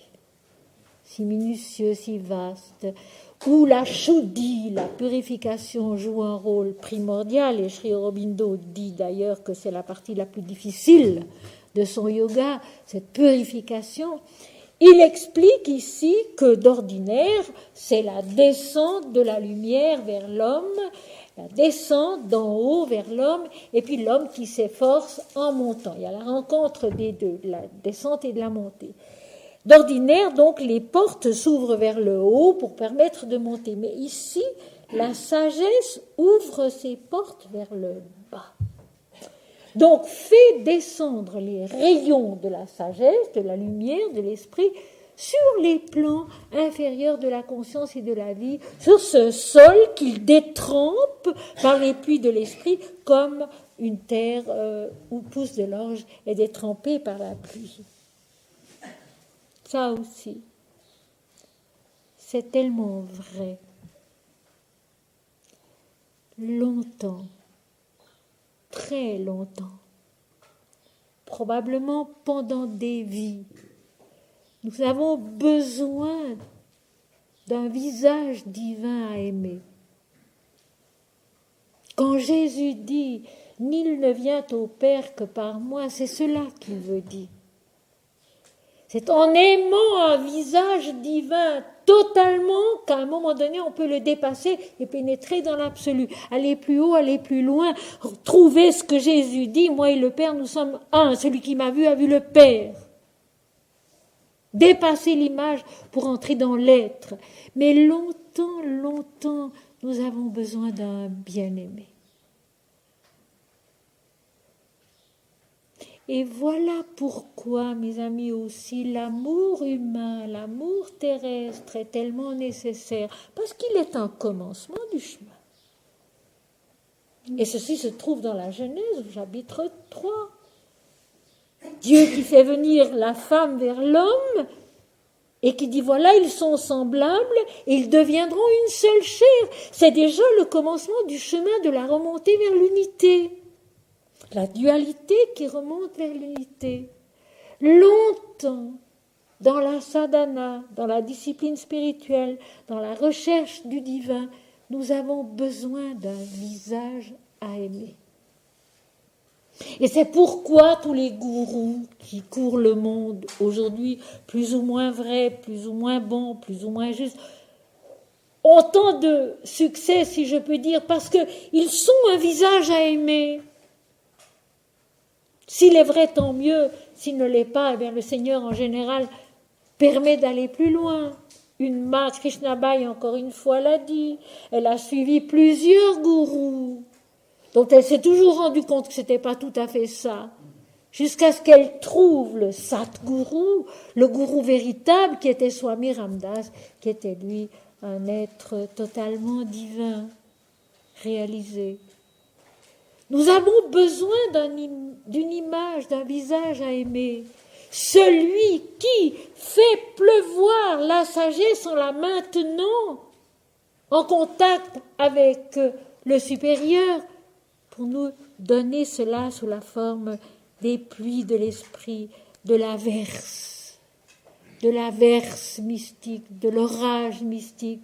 Speaker 1: si minutieux, si vaste, où la shuddhi, la purification, joue un rôle primordial, et Sri Aurobindo dit d'ailleurs que c'est la partie la plus difficile de son yoga, cette purification, il explique ici que d'ordinaire, c'est la descente de la lumière vers l'homme, la descente d'en haut vers l'homme, et puis l'homme qui s'efforce en montant. Il y a la rencontre des deux, de la descente et de la montée. D'ordinaire, donc, les portes s'ouvrent vers le haut pour permettre de monter. Mais ici, la sagesse ouvre ses portes vers le bas. Donc, fait descendre les rayons de la sagesse, de la lumière, de l'esprit, sur les plans inférieurs de la conscience et de la vie, sur ce sol qu'il détrempe par les pluies de l'esprit, comme une terre où pousse de l'orge est détrempée par la pluie. Ça aussi, c'est tellement vrai. Longtemps, très longtemps, probablement pendant des vies, nous avons besoin d'un visage divin à aimer. Quand Jésus dit « Nul ne vient au Père que par moi », c'est cela qu'il veut dire. C'est en aimant un visage divin totalement qu'à un moment donné, on peut le dépasser et pénétrer dans l'absolu. Aller plus haut, aller plus loin, trouver ce que Jésus dit. Moi et le Père, nous sommes un. Celui qui m'a vu a vu le Père. Dépasser l'image pour entrer dans l'être. Mais longtemps, longtemps, nous avons besoin d'un bien-aimé. Et voilà pourquoi, mes amis, aussi, l'amour humain, l'amour terrestre est tellement nécessaire, parce qu'il est un commencement du chemin. Et ceci se trouve dans la Genèse, au chapitre 3. Dieu qui fait venir la femme vers l'homme, et qui dit voilà, ils sont semblables et ils deviendront une seule chair. C'est déjà le commencement du chemin de la remontée vers l'unité. La dualité qui remonte vers l'unité. Longtemps, dans la sadhana, dans la discipline spirituelle, dans la recherche du divin, nous avons besoin d'un visage à aimer. Et c'est pourquoi tous les gourous qui courent le monde aujourd'hui, plus ou moins vrais, plus ou moins bons, plus ou moins justes, ont tant de succès, si je peux dire, parce qu'ils sont un visage à aimer. S'il est vrai, tant mieux. S'il ne l'est pas, eh bien, le Seigneur, en général, permet d'aller plus loin. Une maître, Krishnabai, encore une fois, l'a dit. Elle a suivi plusieurs gourous. Donc elle s'est toujours rendue compte que ce n'était pas tout à fait ça. Jusqu'à ce qu'elle trouve le Satguru, le gourou véritable, qui était Swami Ramdas, qui était lui un être totalement divin, réalisé. Nous avons besoin d'une image, d'un visage à aimer. Celui qui fait pleuvoir la sagesse en la maintenant en contact avec le supérieur pour nous donner cela sous la forme des pluies de l'esprit, de l'averse mystique, de l'orage mystique.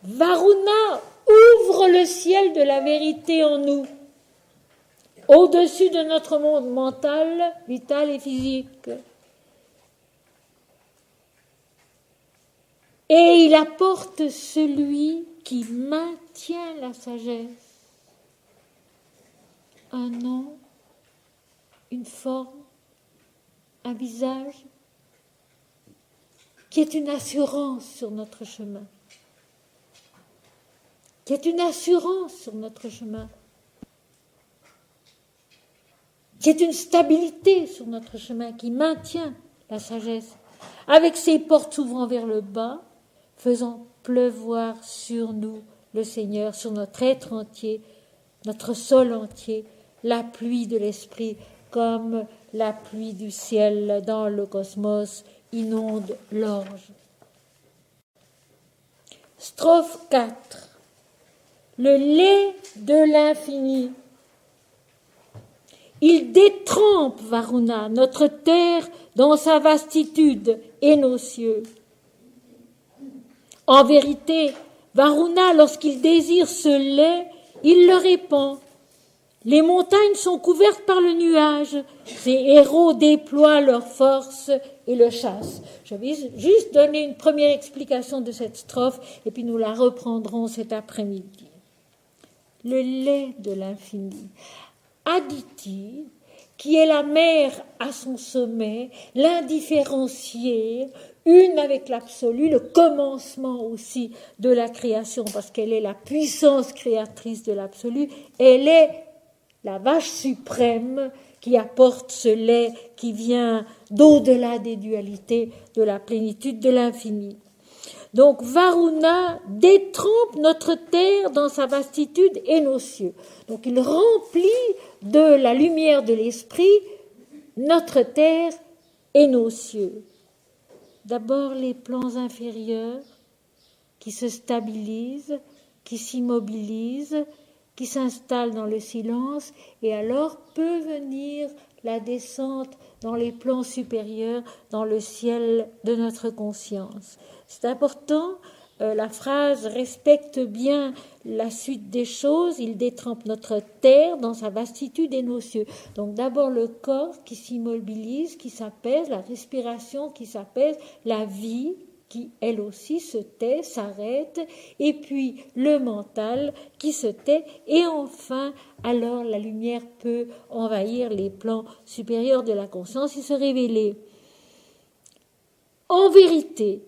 Speaker 1: Varuna ouvre le ciel de la vérité en nous, au-dessus de notre monde mental, vital et physique. Et il apporte celui qui maintient la sagesse. Un nom, une forme, un visage, qui est une assurance sur notre chemin. Qui est une assurance sur notre chemin. Qui est une stabilité sur notre chemin, qui maintient la sagesse. Avec ses portes s'ouvrant vers le bas, faisant pleuvoir sur nous le Seigneur, sur notre être entier, notre sol entier, la pluie de l'esprit, comme la pluie du ciel dans le cosmos inonde l'orge. Strophe 4. Le lait de l'infini. Il détrempe, Varuna, notre terre dans sa vastitude et nos cieux. En vérité, Varuna, lorsqu'il désire ce lait, il le répand. Les montagnes sont couvertes par le nuage. Ses héros déploient leur force et le chassent. Je vais juste donner une première explication de cette strophe et puis nous la reprendrons cet après-midi. Le lait de l'infini. Aditi, qui est la mer à son sommet, l'indifférenciée, une avec l'absolu, le commencement aussi de la création, parce qu'elle est la puissance créatrice de l'absolu, elle est la vache suprême qui apporte ce lait qui vient d'au-delà des dualités, de la plénitude de l'infini. Donc Varuna détrempe notre terre dans sa vastitude et nos cieux. Donc il remplit de la lumière de l'esprit notre terre et nos cieux. D'abord les plans inférieurs qui se stabilisent, qui s'immobilisent, qui s'installent dans le silence, et alors peut venir la descente dans les plans supérieurs, dans le ciel de notre conscience. C'est important, la phrase respecte bien la suite des choses, il détrempe notre terre dans sa vastitude et nos cieux. Donc d'abord le corps qui s'immobilise, qui s'apaise, la respiration qui s'apaise, la vie qui elle aussi se tait, s'arrête, et puis le mental qui se tait, et enfin, alors la lumière peut envahir les plans supérieurs de la conscience et se révéler. En vérité,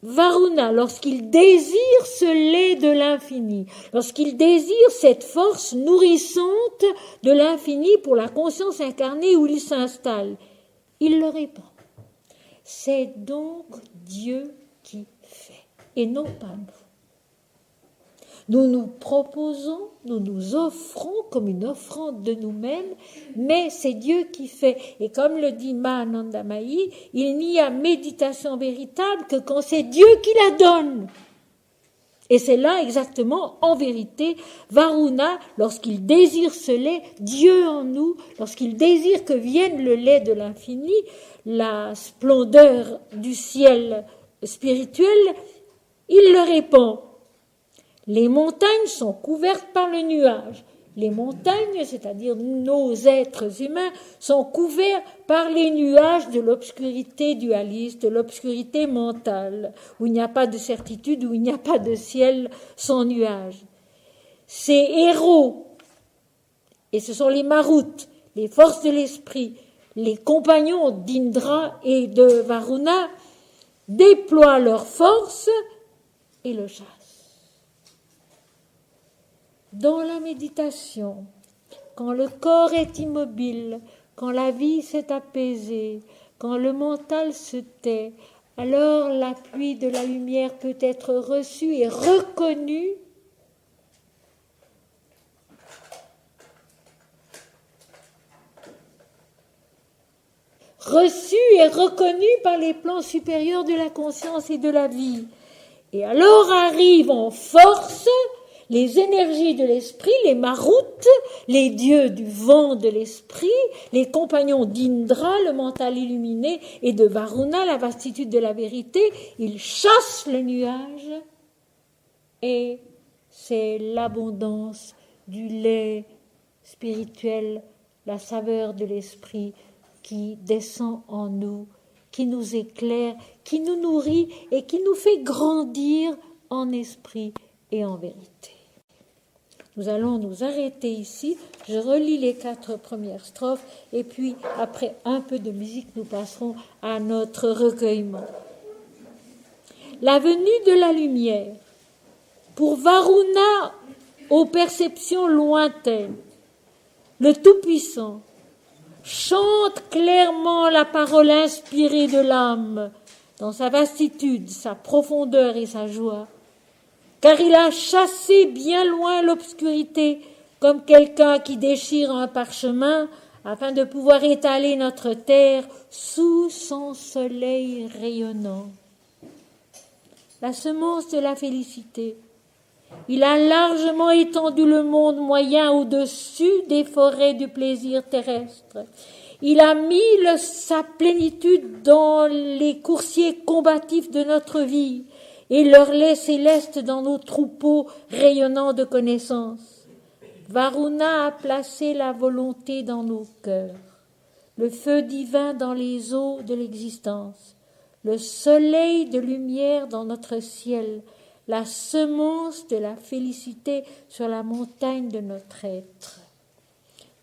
Speaker 1: Varuna, lorsqu'il désire ce lait de l'infini, lorsqu'il désire cette force nourrissante de l'infini pour la conscience incarnée où il s'installe, il le répand. C'est donc Dieu qui fait, et non pas nous. Nous nous proposons, nous nous offrons comme une offrande de nous-mêmes, mais c'est Dieu qui fait. Et comme le dit Mahananda Mahi, il n'y a méditation véritable que quand c'est Dieu qui la donne. Et c'est là exactement, en vérité, Varuna, lorsqu'il désire ce lait, Dieu en nous, lorsqu'il désire que vienne le lait de l'infini, la splendeur du ciel spirituel, il le répand. Les montagnes sont couvertes par le nuage. Les montagnes, c'est-à-dire nos êtres humains, sont couverts par les nuages de l'obscurité dualiste, de l'obscurité mentale, où il n'y a pas de certitude, où il n'y a pas de ciel sans nuages. Ces héros, et ce sont les maruts, les forces de l'esprit, les compagnons d'Indra et de Varuna, déploient leurs forces et le chassent. Dans la méditation, quand le corps est immobile, quand la vie s'est apaisée, quand le mental se tait, alors l'appui de la lumière peut être reçu et reconnu par les plans supérieurs de la conscience et de la vie. Et alors arrivent en force les énergies de l'esprit, les maruts, les dieux du vent de l'esprit, les compagnons d'Indra, le mental illuminé, et de Varuna, la vastitude de la vérité. Ils chassent le nuage et c'est l'abondance du lait spirituel, la saveur de l'esprit qui descend en nous, qui nous éclaire, qui nous nourrit et qui nous fait grandir en esprit et en vérité. Nous allons nous arrêter ici. Je relis les 4 premières strophes et puis, après un peu de musique, nous passerons à notre recueillement. La venue de la lumière. Pour Varuna, aux perceptions lointaines, le Tout-Puissant chante clairement la parole inspirée de l'âme dans sa vastitude, sa profondeur et sa joie. Car il a chassé bien loin l'obscurité, comme quelqu'un qui déchire un parchemin afin de pouvoir étaler notre terre sous son soleil rayonnant. La semence de la félicité. Il a largement étendu le monde moyen au-dessus des forêts du plaisir terrestre. Il a mis sa plénitude dans les coursiers combatifs de notre vie et leur lait céleste dans nos troupeaux rayonnants de connaissances. Varuna a placé la volonté dans nos cœurs, le feu divin dans les eaux de l'existence, le soleil de lumière dans notre ciel, la semence de la félicité sur la montagne de notre être.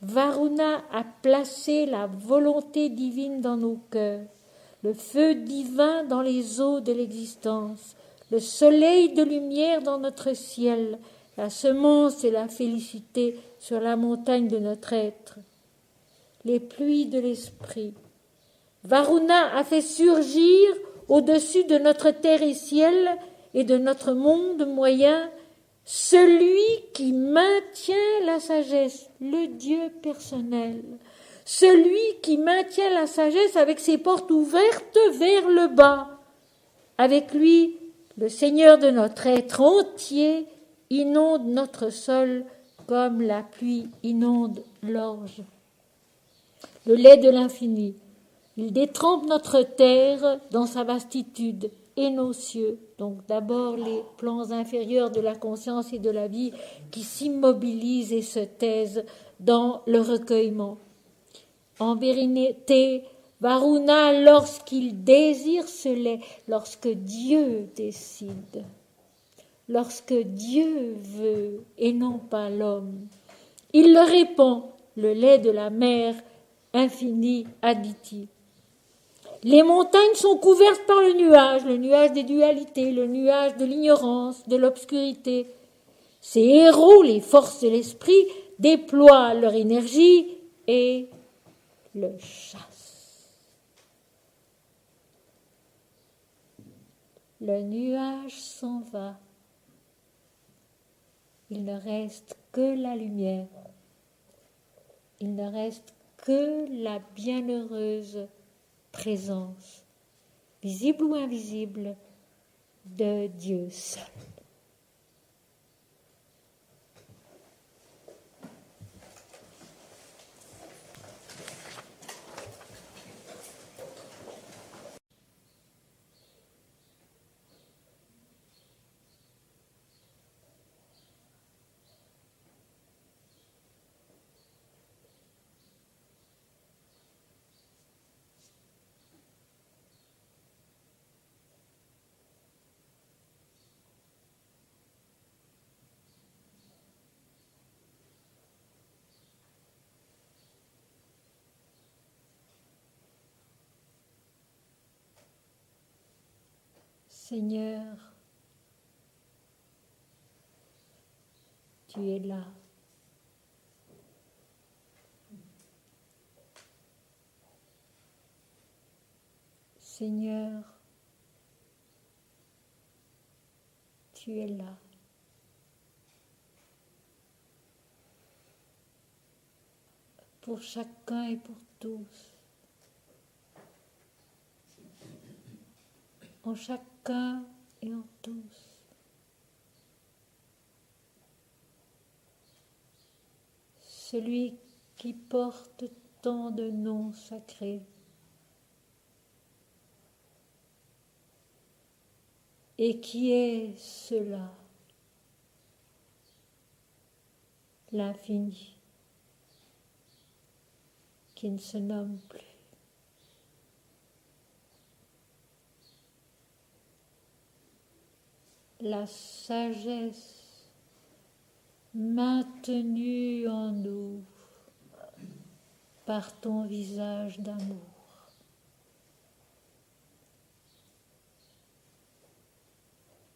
Speaker 1: Varuna a placé la volonté divine dans nos cœurs, le feu divin dans les eaux de l'existence, le soleil de lumière dans notre ciel, la semence de la félicité sur la montagne de notre être. Les pluies de l'esprit. Varuna a fait surgir au-dessus de notre terre et ciel et de notre monde moyen celui qui maintient la sagesse, le Dieu personnel, celui qui maintient la sagesse avec ses portes ouvertes vers le bas. Avec lui, le Seigneur de notre être entier inonde notre sol comme la pluie inonde l'orge. Le lait de l'infini, il détrempe notre terre dans sa vastitude et nos cieux, donc d'abord les plans inférieurs de la conscience et de la vie qui s'immobilisent et se taisent dans le recueillement. En vérité, Varuna, lorsqu'il désire ce lait, lorsque Dieu décide, lorsque Dieu veut et non pas l'homme, il le répand, le lait de la mer infinie Aditi. Les montagnes sont couvertes par le nuage des dualités, le nuage de l'ignorance, de l'obscurité. Ces héros, les forces de l'esprit, déploient leur énergie et le chassent. Le nuage s'en va. il ne reste que la lumière, il ne reste que la bienheureuse présence, visible ou invisible, de Dieu seul. Seigneur, tu es là. Seigneur, tu es là. Pour chacun et pour tous. En chacun et en tous. Celui qui porte tant de noms sacrés et qui est cela, l'infini, qui ne se nomme plus. La sagesse maintenue en nous par ton visage d'amour.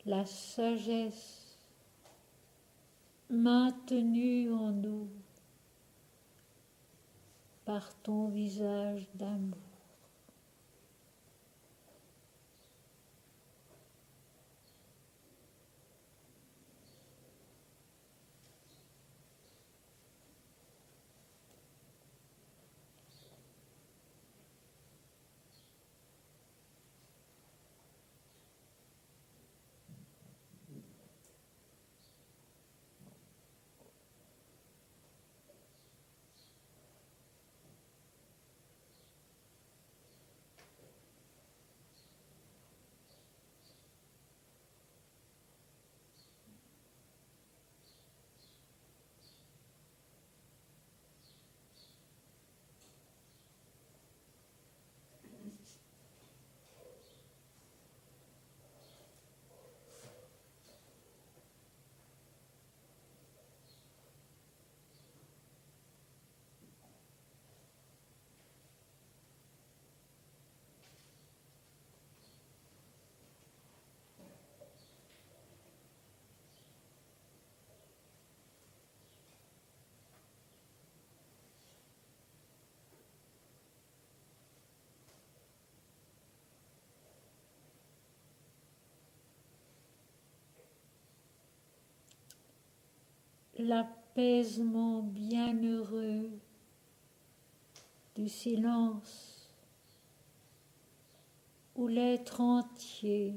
Speaker 1: La sagesse maintenue en nous par ton visage d'amour. L'apaisement bienheureux du silence où l'être entier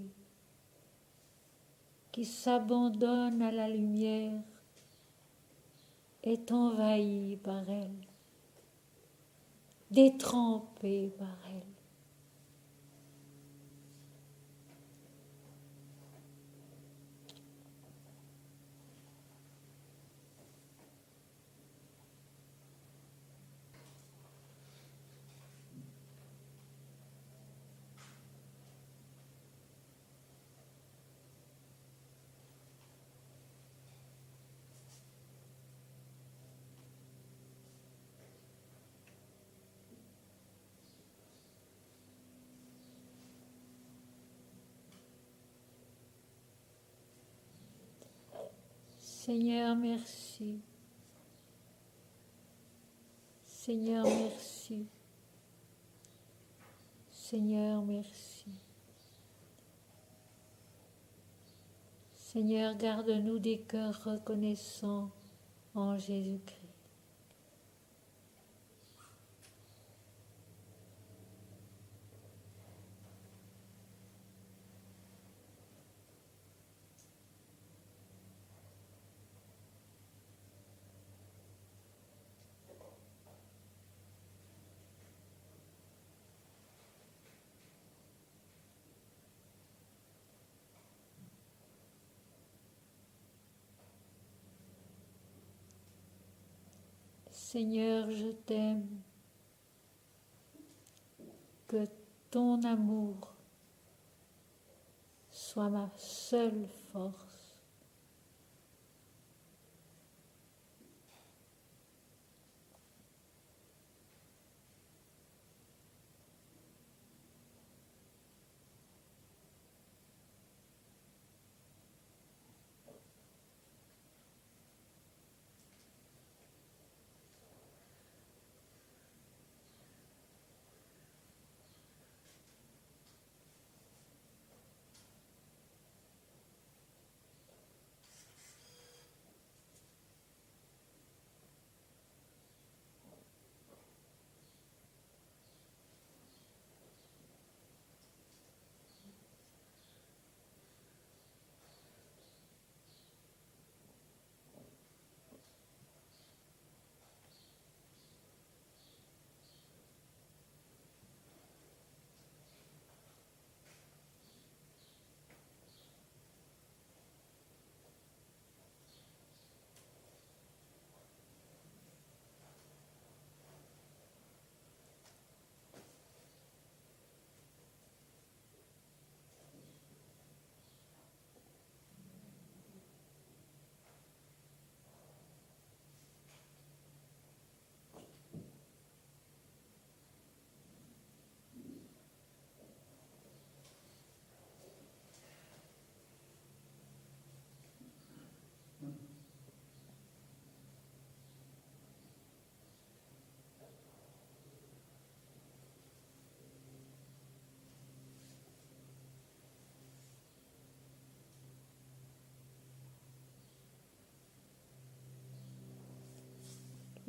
Speaker 1: qui s'abandonne à la lumière est envahi par elle, détrempé par elle. Seigneur, merci. Seigneur, merci. Seigneur, merci. Seigneur, garde-nous des cœurs reconnaissants en Jésus-Christ. Seigneur, je t'aime, que ton amour soit ma seule force.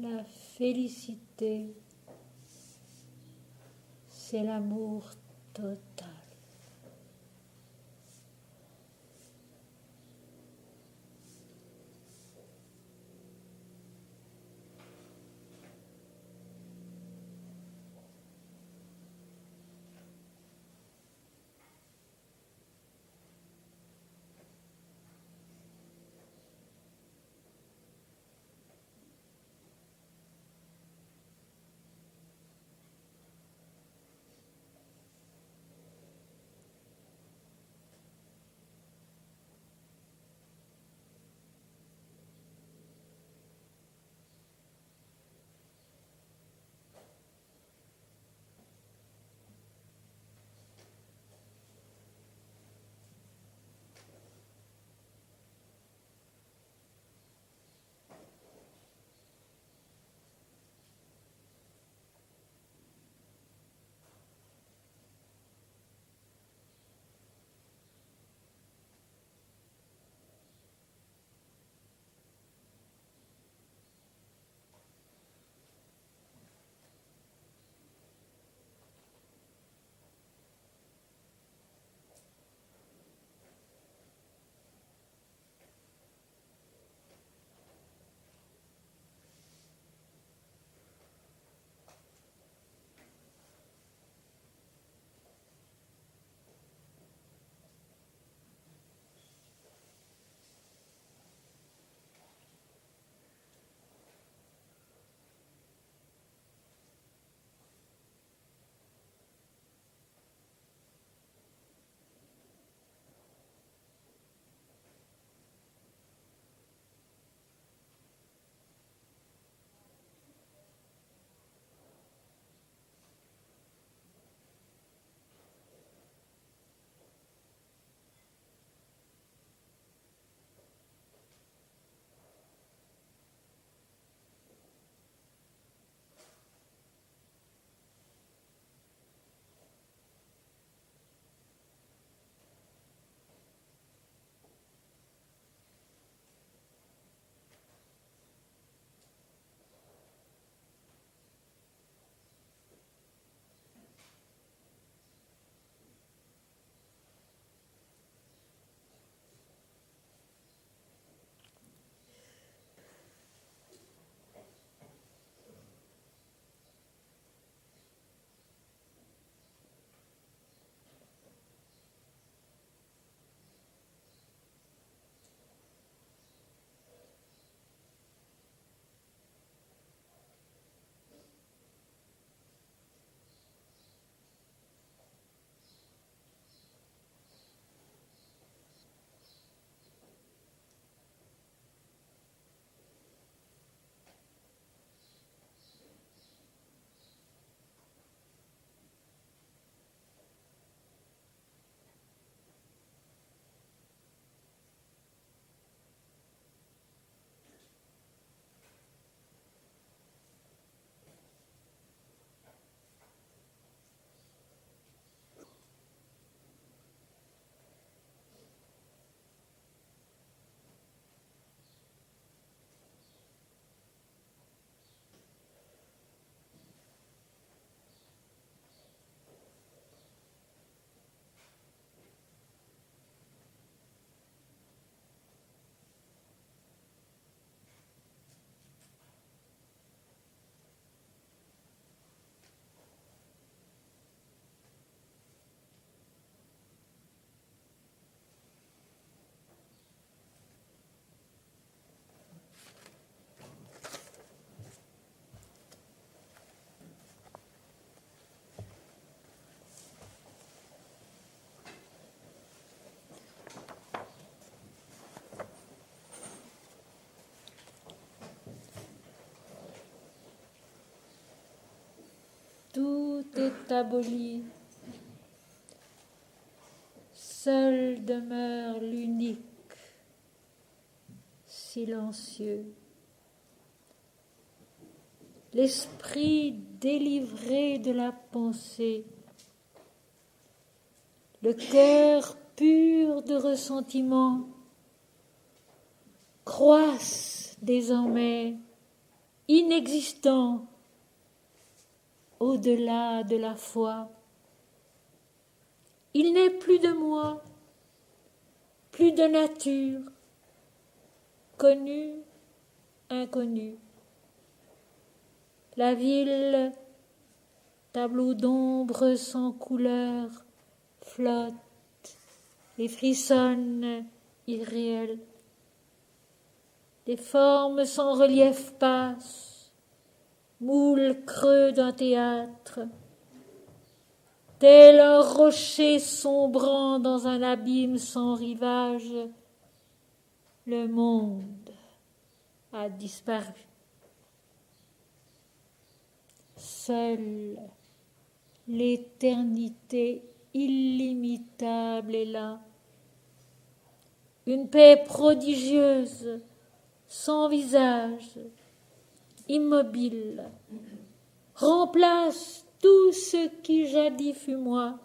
Speaker 1: La félicité, c'est l'amour total. tout est aboli. Seul demeure l'unique, silencieux. L'esprit délivré de la pensée, le cœur pur de ressentiment, croissent désormais, inexistants, au-delà de la foi. Il n'est plus de moi, plus de nature, connu, inconnu. La ville, tableau d'ombre sans couleur, flotte et frissonne irréelle. Les formes sans relief passent, moule creux d'un théâtre, tel un rocher sombrant dans un abîme sans rivage. Le monde a disparu. Seule l'éternité illimitable est là. Une paix prodigieuse, sans visage, immobile, remplace tout ce qui jadis fut moi.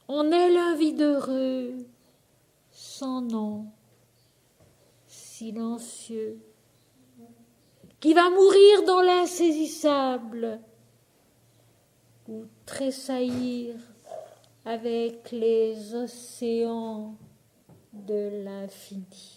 Speaker 1: En elle un vide heureux, sans nom, silencieux, qui va mourir dans l'insaisissable ou tressaillir avec les océans de l'infini.